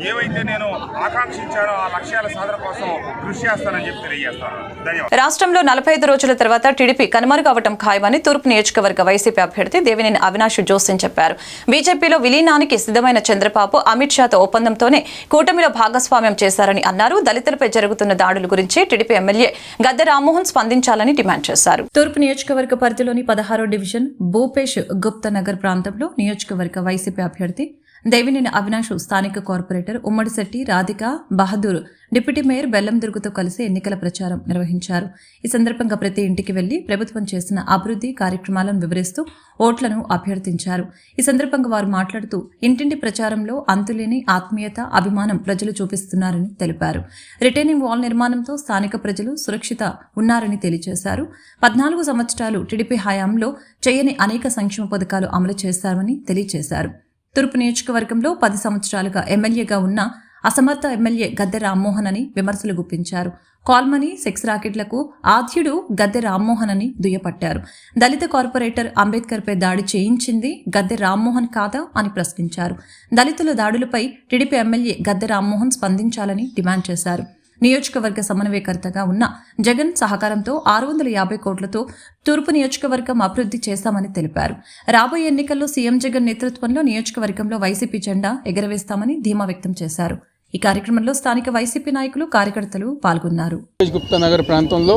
ఏవైతే నేను ఆకాంక్షించానో ఆ లక్ష్యాల సాధన కోసం కృషి చేస్తానని చెప్పి తెలియజేస్తాను. ధన్యవాదాలు. రాష్ట్రంలో 45 రోజుల తర్వాత టీడీపీ కనుమరుగవటం ఖాయమని తూర్పు నియోజకవర్గ వైసీపీ అభ్యర్థి దేవినేని అవినాష్ జోస్యం చెప్పారు. బీజేపీలో విలీనానికి సిద్ధమైన చంద్రబాబు అమిత్ షాతో ఒప్పందంతోనే కూటమిలో భాగస్వామ్యం చేశారని అన్నారు. దళితులపై జరుగుతున్న దాడుల గురించి టీడీపీ ఎమ్మెల్యే గద్దె రామ్మోహన్ స్పందించాలని డిమాండ్ చేశారు. తూర్పు నియోజకవర్గ పరిధిలోని 16వ డివిజన్ భూపేష్ గుప్తా నగర్ ప్రాంతంలో నియోజకవర్గ వైసీపీ అభ్యర్థి దేవినేని అవినాష్ స్థానిక corporator Ummadishetty Radhika Bahadur, deputy mayor బెల్లందుర్గుతో కలిసి ఎన్నికల ప్రచారం నిర్వహించారు. ఈ సందర్భంగా ప్రతి ఇంటికి వెళ్లి ప్రభుత్వం చేసిన అభివృద్ధి కార్యక్రమాలను వివరిస్తూ ఓట్లను అభ్యర్థించారు. ఈ సందర్భంగా వారు మాట్లాడుతూ ఇంటింటి ప్రచారంలో అంతులేని ఆత్మీయత, అభిమానం ప్రజలు చూపిస్తున్నారని తెలిపారు. రిటైనింగ్ వాల్ నిర్మాణంతో స్థానిక ప్రజలు సురక్షిత ఉన్నారని తెలియజేశారు. 14 సంవత్సరాలు టీడీపీ హయాంలో చేయని అనేక సంక్షేమ పథకాలు అమలు చేశారని తెలియజేశారు. తూర్పు నియోజకవర్గంలో 10 సంవత్సరాలుగా ఎమ్మెల్యేగా ఉన్న అసమర్థ ఎమ్మెల్యే గద్దె రామ్మోహన్ అని విమర్శలు గుప్పించారు. కాల్మనీ, సెక్స్ రాకెట్లకు ఆద్యుడు గద్దె రామ్మోహన్ అని దుయ్యపట్టారు. దళిత కార్పొరేటర్ అంబేద్కర్పై దాడి చేయించింది గద్దె రామ్మోహన్ కాదా అని ప్రశ్నించారు. దళితుల దాడులపై టీడీపీ ఎమ్మెల్యే గద్దె రామ్మోహన్ స్పందించాలని డిమాండ్ చేశారు. నియోజకవర్గ సమన్వయకర్తగా ఉన్న జగన్ సహకారంతో 650 కోట్లతో తూర్పు నియోజకవర్గం అభివృద్ధి చేస్తామని తెలిపారు. రాబోయే ఎన్నికల్లో సీఎం జగన్ నేతృత్వంలో నియోజకవర్గంలో వైసీపీ జెండా ఎగరవేస్తామని ధీమా వ్యక్తం చేశారు. ఈ కార్యక్రమంలో స్థానిక వైసీపీ నాయకులు, కార్యకర్తలు పాల్గొన్నారు. గుప్తా నగర్ ప్రాంతంలో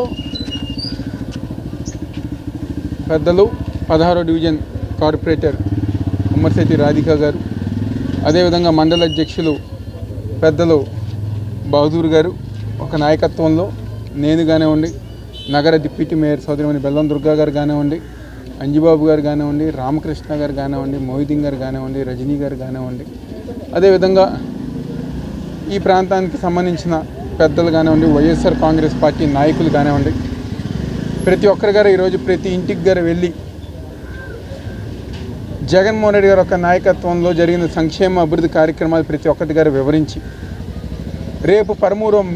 పెద్దలు 16వ డివిజన్ కార్పొరేటర్ ఉమ్మడిశెట్టి రాధిక గారు, అదేవిధంగా మండల అధ్యక్షులు పెద్దలు బహదూర్ గారు ఒక నాయకత్వంలో నేను కానివ్వండి, నగర డిప్యూటీ మేయర్ సోదరిమణి బెల్లం దుర్గా గారు కానివ్వండి, అంజిబాబు గారు కానివ్వండి, రామకృష్ణ గారు కానివ్వండి, మొహిదీన్ గారు కానివ్వండి, రజనీ గారు కానివ్వండి, అదేవిధంగా ఈ ప్రాంతానికి సంబంధించిన పెద్దలు కానివ్వండి, వైఎస్ఆర్ కాంగ్రెస్ పార్టీ నాయకులు కానివ్వండి, ప్రతి ఒక్కరి గారు ఈరోజు ప్రతి ఇంటికి గారు వెళ్ళి జగన్మోహన్ రెడ్డి గారి యొక్క నాయకత్వంలో జరిగిన సంక్షేమ అభివృద్ధి కార్యక్రమాలు ప్రతి ఒక్కటి గారు వివరించి రేపు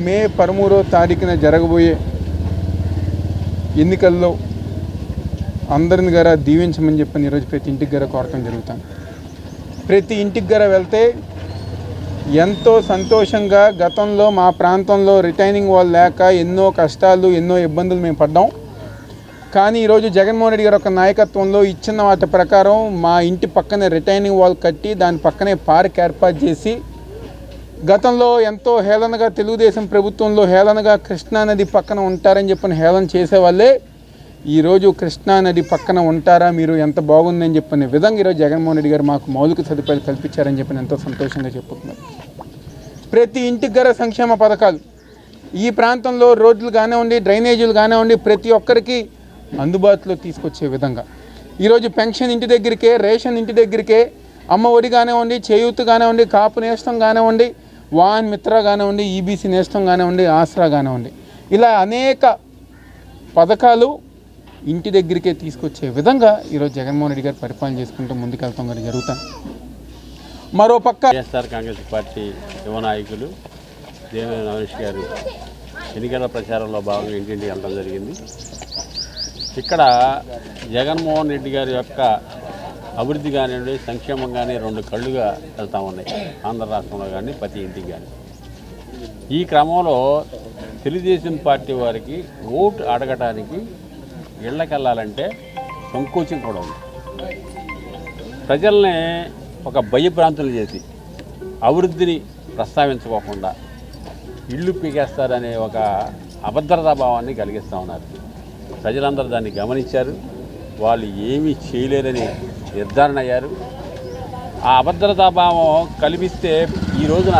మే 13వ తారీఖున జరగబోయే ఎన్నికల్లో అందరిని గారా దీవించమని చెప్పని ఈరోజు ప్రతి ఇంటికి గారా కోరటం జరుగుతాను. ప్రతి ఇంటికి గారా వెళ్తే ఎంతో సంతోషంగా గతంలో మా ప్రాంతంలో రిటైనింగ్ వాల్ లేక ఎన్నో కష్టాలు ఎన్నో ఇబ్బందులు మేము పడ్డాం. కానీ ఈరోజు జగన్మోహన్ రెడ్డి గారి యొక్క నాయకత్వంలో ఇచ్చిన వాటి ప్రకారం మా ఇంటి పక్కనే రిటైనింగ్ వాల్ కట్టి దాని పక్కనే పార్క్ ఏర్పాటు చేసి గతంలో ఎంతో హేళనగా తెలుగుదేశం ప్రభుత్వంలో హేళనగా కృష్ణానది పక్కన ఉంటారని చెప్పని హేళన చేసేవాళ్ళే ఈరోజు కృష్ణానది పక్కన ఉంటారా మీరు, ఎంత బాగుందని చెప్పిన విధంగా ఈరోజు జగన్మోహన్ రెడ్డి గారు మాకు మౌలిక సదుపాయాలు కల్పించారని చెప్పి ఎంతో సంతోషంగా చెప్పుతున్నారు. ప్రతి ఇంటికి గల సంక్షేమ పథకాలు ఈ ప్రాంతంలో రోడ్లు కానివ్వండి, డ్రైనేజీలు కానివ్వండి, ప్రతి ఒక్కరికి అందుబాటులో తీసుకొచ్చే విధంగా ఈరోజు పెన్షన్ ఇంటి దగ్గరికే, రేషన్ ఇంటి దగ్గరికే, అమ్మ ఒడి కానివ్వండి, చేయూత కానివ్వండి, కాపు నేస్తం కానివ్వండి, వాహన్ మిత్ర కానివ్వండి, ఈబీసీ నేస్తం కానివ్వండి, ఆసరా కానివ్వండి, ఇలా అనేక పథకాలు ఇంటి దగ్గరికే తీసుకొచ్చే విధంగా ఈరోజు జగన్మోహన్ రెడ్డి గారు పరిపాలన చేసుకుంటూ ముందుకెళ్తాం గారు జరుగుతాను. మరోపక్క వైఎస్ఆర్ కాంగ్రెస్ పార్టీ యువ నాయకులు దేవేంద్ర నరేష్ గారు ఎన్నికల ప్రచారంలో భాగంగా ఇంటింటికి వెళ్ళడం జరిగింది. ఇక్కడ జగన్మోహన్ రెడ్డి గారి యొక్క అభివృద్ధి కానివ్వండి, సంక్షేమం కానీ రెండు కళ్ళుగా వెళ్తూ ఉన్నాయి ఆంధ్ర రాష్ట్రంలో కానీ ప్రతి ఇంటికి కానీ. ఈ క్రమంలో తెలుగుదేశం పార్టీ వారికి ఓటు అడగటానికి ఇళ్ళకెళ్ళాలంటే సంకోచం కూడా ఉంది. ప్రజల్ని ఒక భయభ్రాంతులు చేసి అభివృద్ధిని ప్రస్తావించుకోకుండా ఇళ్ళు పీకేస్తారనే ఒక అభద్రతా భావాన్ని కలిగిస్తూ ఉన్నారు. ప్రజలందరూ దాన్ని గమనించారు. వాళ్ళు ఏమీ చేయలేరని నిర్ధారణ అయ్యారు. ఆ అభద్రతా భావం కల్పిస్తే ఈ రోజున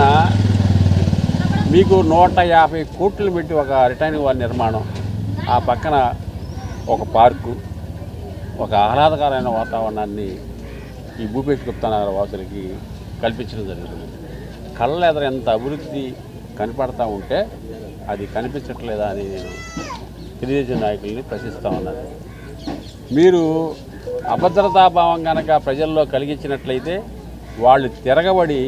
మీకు 150 కోట్లు పెట్టి ఒక రిటైనింగ్ వాల్ నిర్మాణం, ఆ పక్కన ఒక పార్కు, ఒక ఆహ్లాదకరమైన వాతావరణాన్ని ఈ భూపేట గుప్తానగర వాసులకి కల్పించడం జరుగుతుంది. కళ్ళ ఎదురు ఎంత అభివృద్ధి కనపడతా ఉంటే అది కనిపించట్లేదా అని నేను తెలుగుదేశం నాయకుల్ని ప్రశ్నిస్తూ ఉన్నాను. మీరు అభద్రతాభావం కనుక ప్రజల్లో కలిగించినట్లయితే వాళ్ళు తిరగబడి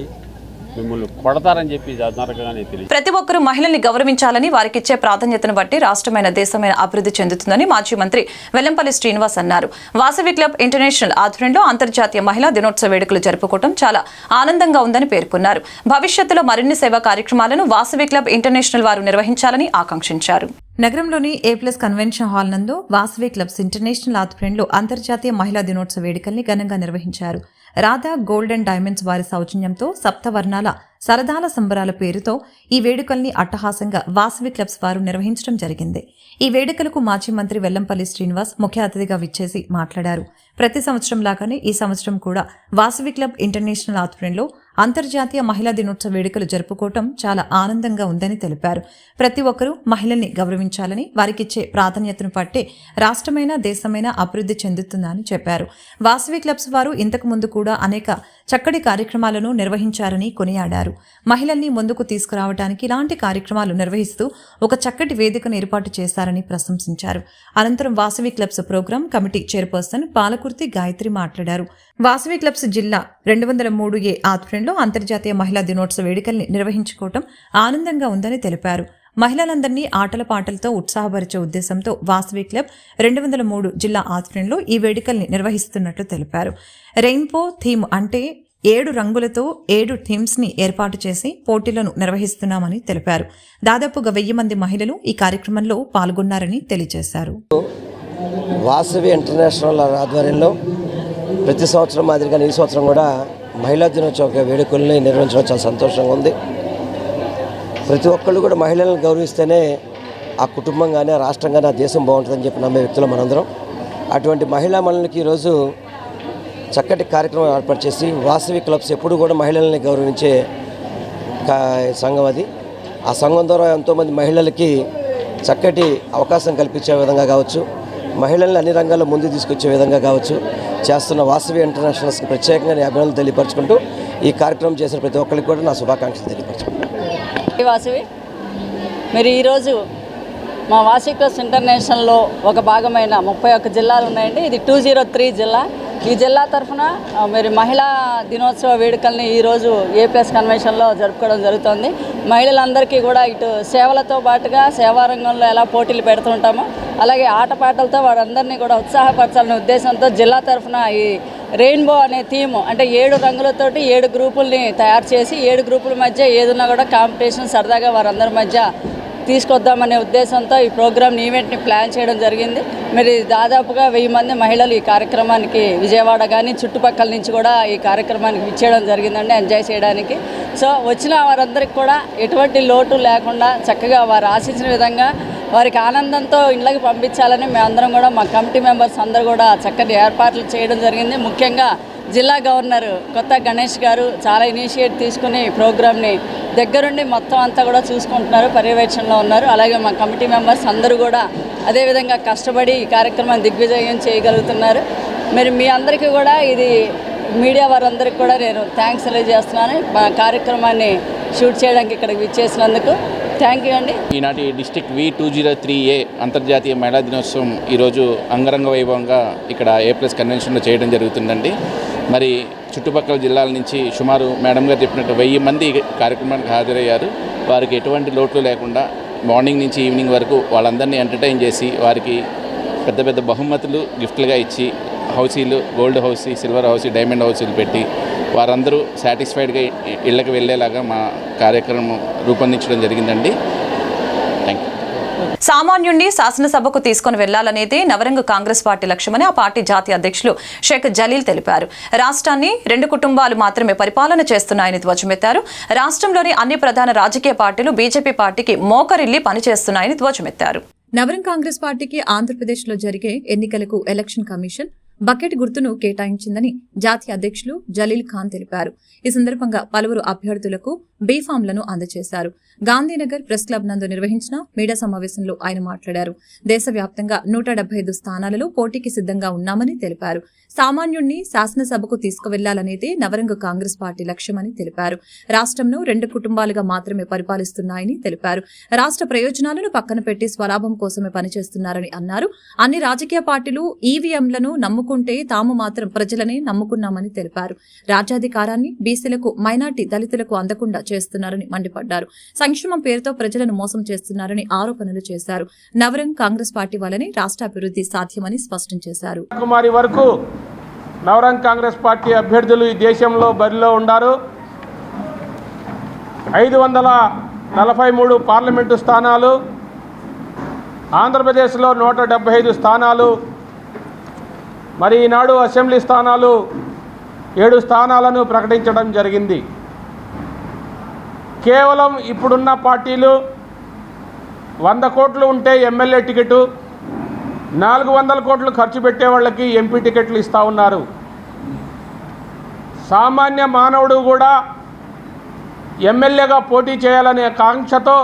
మిమ్మల్ని కొడతారని చెప్పి నరకగానే తెలియదు. ప్రతి ఒక్కరూ మహిళల్ని గౌరవించాలని, వారికిచ్చే ప్రాధాన్యతను బట్టి రాష్ట్రమైన దేశమైన అభివృద్ధి చెందుతుందని మాజీ మంత్రి వెల్లంపల్లి శ్రీనివాస్ అన్నారు. వాసవి క్లబ్ ఇంటర్నేషనల్ ఆధ్వర్యంలో అంతర్జాతీయ మహిళా దినోత్సవ వేడుకలు జరుపుకోవడం చాలా ఆనందంగా ఉందని పేర్కొన్నారు. భవిష్యత్తులో మరిన్ని సేవా కార్యక్రమాలను వాసవి క్లబ్ ఇంటర్నేషనల్ వారు నిర్వహించాలని ఆకాంక్షించారు. నగరంలోని A+ కన్వెన్షన్ హాల్ నందు వాసవి క్లబ్స్ ఇంటర్నేషనల్ ఆధ్వర్యంలో అంతర్జాతీయ మహిళా దినోత్సవ వేడుకల్ని ఘనంగా నిర్వహించారు. రాధా గోల్డ్ అండ్ డైమండ్స్ వారి సౌజన్యంతో సప్తవర్ణాల సరదాల సంబరాల పేరుతో ఈ వేడుకల్ని అట్టహాసంగా వాసవి క్లబ్స్ వారు నిర్వహించడం జరిగింది. ఈ వేడుకలకు మాజీ మంత్రి వెల్లంపల్లి శ్రీనివాస్ ముఖ్య అతిథిగా విచ్చేసి మాట్లాడారు. ప్రతి సంవత్సరం లాగానే ఈ సంవత్సరం కూడా వాసవి క్లబ్ ఇంటర్నేషనల్ ఆధ్వర్యంలో అంతర్జాతీయ మహిళా దినోత్సవ వేడుకలు జరుపుకోవటం చాలా ఆనందంగా ఉందని తెలిపారు. ప్రతి ఒక్కరూ మహిళల్ని గౌరవించాలని, వారికిచ్చే ప్రాధాన్యతను బట్టే రాష్ట్రమైన దేశమైన అభివృద్ధి చెందుతుందని చెప్పారు. వాసవి క్లబ్స్ వారు ఇంతకు ముందు కూడా అనేక చక్కటి కార్యక్రమాలను నిర్వహించారని కొనియాడారు. మహిళల్ని ముందుకు తీసుకురావడానికి ఇలాంటి కార్యక్రమాలు నిర్వహిస్తూ ఒక చక్కటి వేదికను ఏర్పాటు చేశారని ప్రశంసించారు. అనంతరం Vasavi clubs programme committee chairperson Palakurthi Gayatri మాట్లాడారు. వాసవి క్లబ్స్ జిల్లా 203A ఆధ్వర్యంలో అంతర్జాతీయ మహిళా దినోత్సవ వేడుకల్ని నిర్వహించుకోవటం ఆనందంగా ఉందని తెలిపారు. మహిళలందరినీ ఆటల పాటలతో ఉత్సాహపరిచే ఉద్దేశంతో వాసవి క్లబ్ 203 జిల్లా ఆధ్వర్యంలో ఈ వేడుకల్ని నిర్వహిస్తున్నట్లు తెలిపారు. రెయిన్బో థీమ్ అంటే 7 రంగులతో 7 థీమ్స్ ని ఏర్పాటు చేసి పోటీలను నిర్వహిస్తున్నామని తెలిపారు. దాదాపుగా 1000 మంది మహిళలు ఈ కార్యక్రమంలో పాల్గొన్నారని తెలియజేశారు. వాసవి ఇంటర్నేషనల్ ఆధ్వర్యంలో ప్రతి సంవత్సరం మాదిరిగా ఈ సంవత్సరం కూడా మహిళా దినోత్సవ వేడుకల్ని నిర్వహించడం చాలా సంతోషంగా ఉంది. ప్రతి ఒక్కళ్ళు కూడా మహిళలను గౌరవిస్తేనే ఆ కుటుంబం కానీ, ఆ రాష్ట్రం కానీ, ఆ దేశం బాగుంటుందని చెప్పి నమ్మే వ్యక్తులు మనందరం. అటువంటి మహిళా మనులకి ఈరోజు చక్కటి కార్యక్రమం ఏర్పాటు చేసి వాసవి క్లబ్స్ ఎప్పుడు కూడా మహిళల్ని గౌరవించే సంఘం అది. ఆ సంఘం ద్వారా ఎంతోమంది మహిళలకి చక్కటి అవకాశం కల్పించే విధంగా కావచ్చు, మహిళల్ని అన్ని రంగాల్లో ముందుకు తీసుకొచ్చే విధంగా కావచ్చు చేస్తున్న వాసవి ఇంటర్నేషనల్స్కి ప్రత్యేకంగా నేను అభినందనలు తెలియపరచుకుంటూ ఈ కార్యక్రమం చేసిన ప్రతి ఒక్కరికి కూడా నా శుభాకాంక్షలు తెలియపరచుకుంటున్నాను. వాసవి మీరు ఈరోజు మా వాసవి క్లాస్ ఇంటర్నేషనల్లో ఒక భాగమైన 31 జిల్లాలు ఉన్నాయండి. ఇది 203 జిల్లా. ఈ జిల్లా తరఫున మరి మహిళా దినోత్సవ వేడుకల్ని ఈరోజు ఏపీఎస్ కన్వెన్షన్లో జరుపుకోవడం జరుగుతుంది. మహిళలందరికీ కూడా ఇటు సేవలతో పాటుగా సేవా రంగంలో ఎలా పోటీలు పెడుతుంటామో అలాగే ఆటపాటలతో వారందరినీ కూడా ఉత్సాహపరచాలనే ఉద్దేశంతో జిల్లా తరఫున ఈ రెయిన్బో అనే థీమ్ అంటే 7 రంగులతోటి 7 గ్రూపుల్ని తయారు చేసి 7 గ్రూపుల మధ్య ఏదున్నా కూడా కాంపిటీషన్ సరదాగా వారందరి మధ్య తీసుకొద్దామనే ఉద్దేశంతో ఈ ప్రోగ్రామ్ని ఈవెంట్ని ప్లాన్ చేయడం జరిగింది. మరి దాదాపుగా 1000 మంది మహిళలు ఈ కార్యక్రమానికి విజయవాడ కానీ చుట్టుపక్కల నుంచి కూడా ఈ కార్యక్రమానికి ఇచ్చేయడం జరిగిందండి ఎంజాయ్ చేయడానికి. సో వచ్చిన వారందరికీ కూడా ఎటువంటి లోటు లేకుండా చక్కగా వారు ఆశించిన విధంగా వారికి ఆనందంతో ఇళ్ళకి పంపించాలని మేమందరం కూడా మా కమిటీ మెంబర్స్ అందరూ కూడా చక్కటి ఏర్పాట్లు చేయడం జరిగింది. ముఖ్యంగా జిల్లా గవర్నర్ కొత్త గణేష్ గారు చాలా ఇనిషియేట్ తీసుకుని ప్రోగ్రామ్ని దగ్గరుండి మొత్తం అంతా కూడా చూసుకుంటున్నారు, పర్యవేక్షణలో ఉన్నారు. అలాగే మా కమిటీ మెంబర్స్ అందరూ కూడా అదేవిధంగా కష్టపడి ఈ కార్యక్రమాన్ని దిగ్విజయం చేయగలుగుతున్నారు. మరి మీ అందరికీ కూడా ఇది మీడియా వారందరికీ కూడా నేను థ్యాంక్స్ తెలియజేస్తున్నాను. మా కార్యక్రమాన్ని షూట్ చేయడానికి ఇక్కడికి విచ్చేసినందుకు థ్యాంక్ యూ అండి. ఈనాటి డిస్ట్రిక్ట్ V203A అంతర్జాతీయ మహిళా దినోత్సవం ఈరోజు అంగరంగ వైభవంగా ఇక్కడ A+ కన్వెన్షన్లో చేయడం జరుగుతుందండి. మరి చుట్టుపక్కల జిల్లాల నుంచి సుమారు మేడం గారు చెప్పినట్టు 1000 మంది కార్యక్రమానికి హాజరయ్యారు. వారికి ఎటువంటి లోట్లు లేకుండా మార్నింగ్ నుంచి ఈవినింగ్ వరకు వాళ్ళందరినీ ఎంటర్టైన్ చేసి వారికి పెద్ద పెద్ద బహుమతులు గిఫ్ట్లుగా ఇచ్చి హౌసీలు, gold housie, silver housie, diamond హౌసీలు పెట్టి వారందరూ సాటిస్ఫైడ్గా ఇళ్ళకి వెళ్ళేలాగా మా కార్యక్రమం రూపొందించడం జరిగిందండి. Thank you. సామాన్యుణ్ణి శాసనసభకు తీసుకుని వెళ్లాలనేది నవరంగ కాంగ్రెస్ పార్టీ లక్ష్యమని ఆ పార్టీ జాతీయ అధ్యక్షులు షేక్ జలీల్ తెలిపారు. రాష్ట్రాన్ని 2 కుటుంబాలు మాత్రమే పరిపాలన చేస్తున్నాయని ధ్వజమెత్తారు. రాష్ట్రంలోని అన్ని ప్రధాన రాజకీయ పార్టీలు బీజేపీ పార్టీకి మోకరిల్లి పనిచేస్తున్నాయని ధ్వజమెత్తారు. నవరంగ కాంగ్రెస్ పార్టీకి ఆంధ్రప్రదేశ్లో జరిగే ఎన్నికలకు ఎలక్షన్ కమిషన్ బకెట్ గుర్తును కేటాయించిందని జాతీయ అధ్యక్షులు జలీల్ ఖాన్ తెలిపారు. ఈ సందర్భంగా పలువురు అభ్యర్థులకు బీఫామ్లను అందజేశారు. గాంధీనగర్ ప్రెస్ క్లబ్ నందు నిర్వహించిన మీడియా సమావేశంలో ఆయన మాట్లాడారు. దేశవ్యాప్తంగా 175 స్థానాలలో పోటీకి సిద్ధంగా ఉన్నామని తెలిపారు. సామాన్యుణ్ణి శాసనసభకు తీసుకువెళ్లాలనేది నవరంగ కాంగ్రెస్ పార్టీ లక్ష్యమని తెలిపారు. రాష్ట్రంలో 2 కుటుంబాలుగా మాత్రమే పరిపాలిస్తున్నాయని తెలిపారు. రాష్ట్ర ప్రయోజనాలను పక్కన పెట్టి స్వలాభం కోసమే పనిచేస్తున్నారని అన్నారు. అన్ని రాజకీయ పార్టీలు ఈవీఎంలను నమ్ముకుంటే తాము మాత్రం ప్రజలనే నమ్ముకున్నామని తెలిపారు. రాజ్యాధికారాన్ని బీసీలకు, మైనార్టీ, దళితులకు అందకుండా చేస్తున్నారని మండిపడ్డారు. సంక్షేమం పేరుతో ప్రజలను మోసం చేస్తున్నారని ఆరోపణలు చేశారు. నవరంగ్ కాంగ్రెస్ పార్టీ వల్లనే రాష్ట్ర అభివృద్ధి సాధ్యమని స్పష్టం చేశారు. కుమారి వరకు నవరంగ్ కాంగ్రెస్ పార్టీ అభ్యర్థులు ఈ దేశంలో బరిలో ఉన్నారు. 543 పార్లమెంటు స్థానాలు, ఆంధ్రప్రదేశ్లో 175 స్థానాలు, మరి ఈనాడు అసెంబ్లీ స్థానాలు 7 స్థానాలను ప్రకటించడం జరిగింది. కేవలం ఇప్పుడున్న పార్టీలు 100 కోట్లు ఉంటే ఎమ్మెల్యే టికెట్, 400 కోట్లు ఖర్చు పెట్టే వాళ్ళకి ఎంపీ టికెట్లు ఇస్తూ ఉన్నారు. సామాన్య మానవుడు కూడా ఎమ్మెల్యేగా పోటీ చేయాలనే కాంక్షతో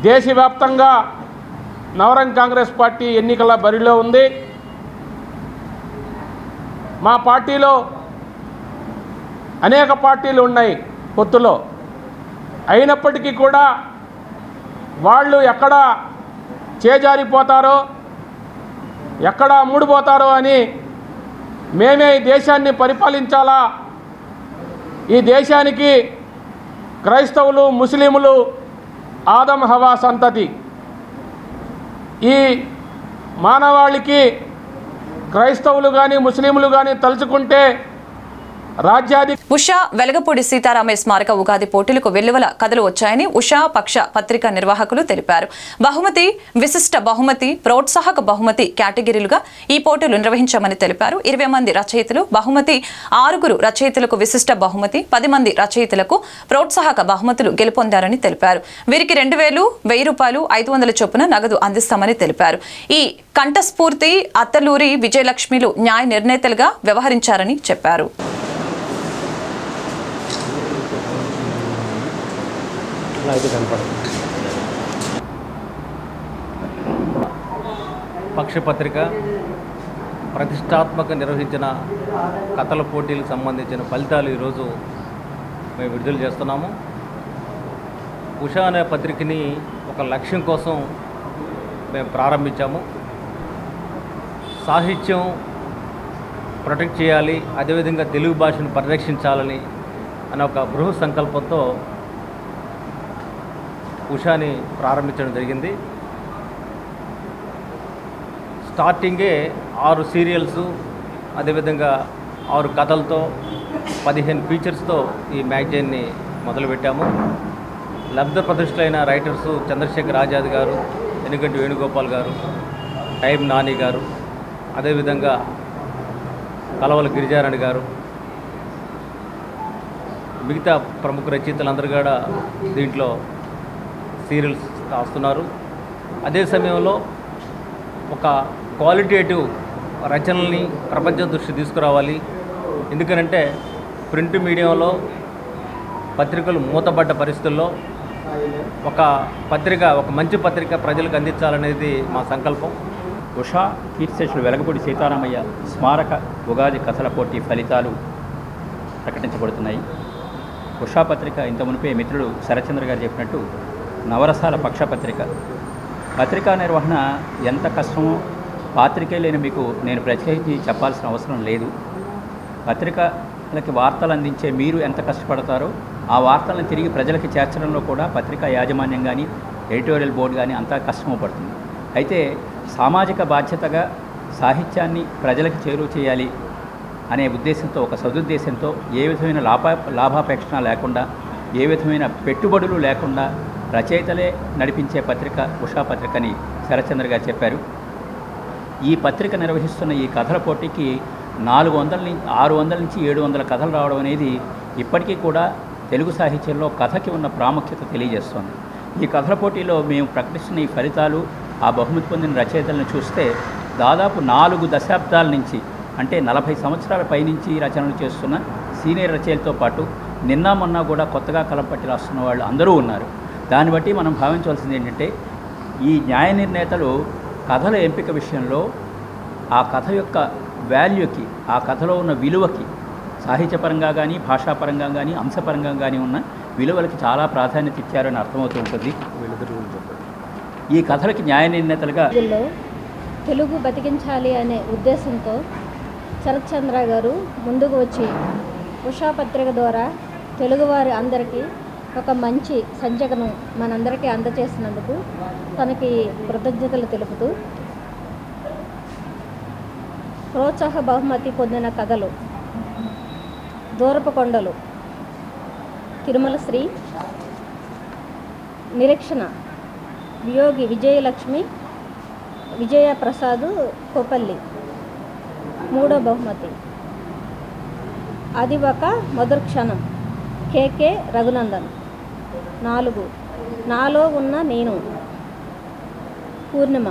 దేశవ్యాప్తంగా నవరంగ్ కాంగ్రెస్ పార్టీ ఎన్నికల బరిలో ఉంది. మా పార్టీలో అనేక పార్టీలు ఉన్నాయి పొత్తులో. అయినప్పటికీ కూడా వాళ్ళు ఎక్కడ చేజారిపోతారో, ఎక్కడ అమ్ముడుపోతారో అని మేమే ఈ దేశాన్ని పరిపాలించాలా, ఈ దేశానికి క్రైస్తవులు, ముస్లింలు ఆదం హవా సంతతి, ఈ మానవాళికి క్రైస్తవులు కానీ ముస్లింలు కానీ తలుచుకుంటే ఉషా వెలగపూడి సీతారామయ్య స్మారక ఉగాది పోటీలకు వెల్లువల కథలు వచ్చాయని ఉషా పక్ష పత్రిక నిర్వాహకులు తెలిపారు. బహుమతి, విశిష్ట బహుమతి, ప్రోత్సాహక బహుమతి కేటగిరీలుగా ఈ పోటీలు నిర్వహించామని తెలిపారు. 20 మంది రచయితలు బహుమతి, 6 రచయితలకు విశిష్ట బహుమతి, 10 మంది రచయితలకు ప్రోత్సాహక బహుమతులు గెలుపొందారని తెలిపారు. వీరికి 2000, 1000 రూపాయలు, 500 చొప్పున నగదు అందిస్తామని తెలిపారు. ఈ కంఠస్ఫూర్తి అత్తలూరి విజయలక్ష్మిలు న్యాయ నిర్ణేతలుగా వ్యవహరించారని చెప్పారు. పక్షపత్రిక ప్రతిష్టాత్మక నిర్వహించిన కథల పోటీలకు సంబంధించిన ఫలితాలు ఈరోజు మేము విడుదల చేస్తున్నాము. ఉషా అనే పత్రికని ఒక లక్ష్యం కోసం మేము ప్రారంభించాము. సాహిత్యం ప్రొటెక్ట్ చేయాలి, అదేవిధంగా తెలుగు భాషను పరిరక్షించాలని అనే ఒక బృహత్ సంకల్పంతో ఉషాని ప్రారంభించడం జరిగింది. స్టార్టింగే 6 సీరియల్స్, అదేవిధంగా 6 కథలతో 15 ఫీచర్స్తో ఈ మ్యాగజైన్ని మొదలుపెట్టాము. లబ్ధ ప్రతిష్ఠులైన రైటర్స్ చంద్రశేఖర్ ఆజాద్ గారు, ఎనుగంటి వేణుగోపాల్ గారు, టైం నాని గారు, అదేవిధంగా కలవల గిరిజారాణి గారు, మిగతా ప్రముఖ రచయితలందరూ కూడా దీంట్లో సీరియల్స్ రాస్తున్నారు. అదే సమయంలో ఒక క్వాలిటేటివ్ రచనల్ని ప్రపంచం దృష్టి తీసుకురావాలి. ఎందుకనంటే ప్రింట్ మీడియంలో పత్రికలు మూతపడ్డ పరిస్థితుల్లో ఒక మంచి పత్రిక ప్రజలకు అందించాలనేది మా సంకల్పం. ఉషా కీర్తిశేషులు వెలగపూడి సీతారామయ్య స్మారక ఉగాది కథల పోటీ ఫలితాలు ప్రకటించబడుతున్నాయి. ఉషా పత్రిక ఇంత మునిపే మిత్రుడు శరత్చంద్ర గారు చెప్పినట్టు నవరసాల పక్షపత్రిక. పత్రికా నిర్వహణ ఎంత కష్టమో పాత్రికేయులైన మీకు నేను ప్రత్యేకించి చెప్పాల్సిన అవసరం లేదు. పత్రికలకి వార్తలు అందించే మీరు ఎంత కష్టపడతారో ఆ వార్తలను తిరిగి ప్రజలకి చేర్చడంలో కూడా పత్రికా యాజమాన్యం కానీ ఎడిటోరియల్ బోర్డు కానీ అంతా కష్టము పడుతుంది. అయితే సామాజిక బాధ్యతగా సాహిత్యాన్ని ప్రజలకు చేరువ చేయాలి అనే ఉద్దేశంతో, ఒక సదుద్దేశంతో ఏ విధమైన లాభాపేక్షణ లేకుండా, ఏ విధమైన పెట్టుబడులు లేకుండా రచయితలే నడిపించే పత్రిక ఉషా పత్రికని శరత్చంద్ర గారు చెప్పారు. ఈ పత్రిక నిర్వహిస్తున్న ఈ కథల పోటీకి 600 నుంచి 700 కథలు రావడం అనేది ఇప్పటికీ కూడా తెలుగు సాహిత్యంలో కథకి ఉన్న ప్రాముఖ్యత తెలియజేస్తోంది. ఈ కథల పోటీలో మేము ప్రకటిస్తున్న ఈ ఫలితాలు, ఆ బహుమతి పొందిన రచయితలను చూస్తే దాదాపు 4 దశాబ్దాల నుంచి, అంటే 40 సంవత్సరాల పైనుంచి రచనలు చేస్తున్న సీనియర్ రచయితలతో పాటు నిన్న మొన్న కూడా కొత్తగా కలం పట్టి రాస్తున్న వాళ్ళు అందరూ ఉన్నారు. దాన్ని బట్టి మనం భావించవలసింది ఏంటంటే, ఈ న్యాయ నిర్ణేతలు కథల ఎంపిక విషయంలో ఆ కథ యొక్క వాల్యూకి, ఆ కథలో ఉన్న విలువకి, సాహిత్యపరంగా కానీ భాషాపరంగా కానీ అంశపరంగా కానీ ఉన్న విలువలకి చాలా ప్రాధాన్యత ఇచ్చారని అర్థమవుతూ ఉంటుంది. ఈ కథలకి న్యాయ నిర్ణేతలుగా తెలుగు బతికించాలి అనే ఉద్దేశంతో శరత్చంద్ర గారు ముందుకు వచ్చి ఉషా పత్రిక ద్వారా తెలుగువారి అందరికీ ఒక మంచి సంచికను మనందరికీ అందజేసినందుకు తనకి కృతజ్ఞతలు తెలుపుతూ, ప్రోత్సాహ బహుమతి పొందిన కథలు దూరపు కొండలు, తిరుమల శ్రీ, నిరీక్షణ, వియోగి విజయలక్ష్మి, విజయప్రసాద్ కొపల్లి 3వ బహుమతి, అది ఒక మధురక్షణం కేకే రఘునందన్ 4, నాలో ఉన్న నేను పూర్ణిమ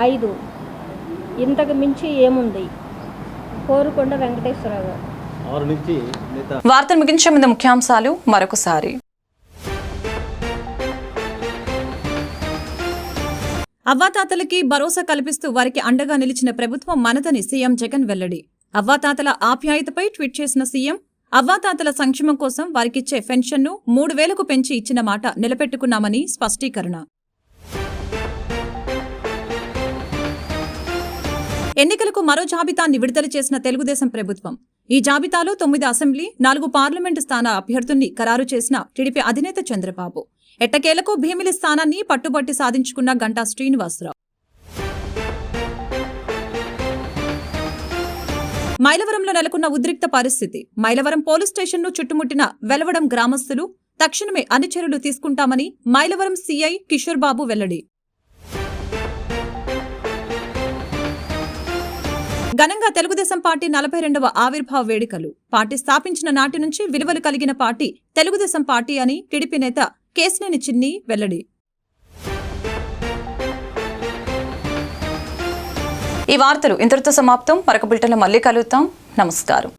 5, ఇంతకు మించి ఏముంది కోరుకొండ వెంకటేశ్వరరావు గారు 6 నుంచి. వార్తలు ముగించే ముందు ముఖ్యాంశాలు మరొకసారి. అవ్వాతాతలకి భరోసా కల్పిస్తూ వారికి అండగా నిలిచిన ప్రభుత్వం మనదని సీఎం జగన్ వెల్లడి. అవ్వాతాతల ఆప్యాయతపై ట్వీట్ చేసిన సీఎం, అవ్వాతాతల సంక్షేమం కోసం వారికిచ్చే పెన్షన్ను 3000కు పెంచి ఇచ్చిన మాట నిలబెట్టుకున్నామని స్పష్టీకరణ. ఎన్నికలకు మరో జాబితాన్ని విడుదల చేసిన తెలుగుదేశం ప్రభుత్వం. ఈ జాబితాలో 9 అసెంబ్లీ, 4 పార్లమెంటు స్థాన అభ్యర్థుల్ని ఖరారు చేసిన టీడీపీ అధినేత చంద్రబాబు. ఎట్టకేలకు భీమిలి స్థానాన్ని పట్టుబట్టి సాధించుకున్న గంటా శ్రీనివాసరావు. మైలవరంలో నెలకొన్న ఉద్రిక్త పరిస్థితి. మైలవరం పోలీస్ స్టేషన్ను చుట్టుముట్టిన వెలవడం గ్రామస్తులు. తక్షణమే అన్ని చర్యలు తీసుకుంటామని మైలవరం సీఐ కిషోర్ బాబు వెల్లడి. ఘనంగా తెలుగుదేశం పార్టీ 42వ ఆవిర్భావ వేడుకలు. పార్టీ స్థాపించిన నాటి నుంచి విలువలు కలిగిన పార్టీ తెలుగుదేశం పార్టీ అని టీడీపీ నేత కేశినేని చిన్ని వెల్లడి. ఈ వార్తలు ఇంతటితో సమాప్తం. మరొక బులెటిన్లో మళ్ళీ కలుద్దాం. నమస్కారం.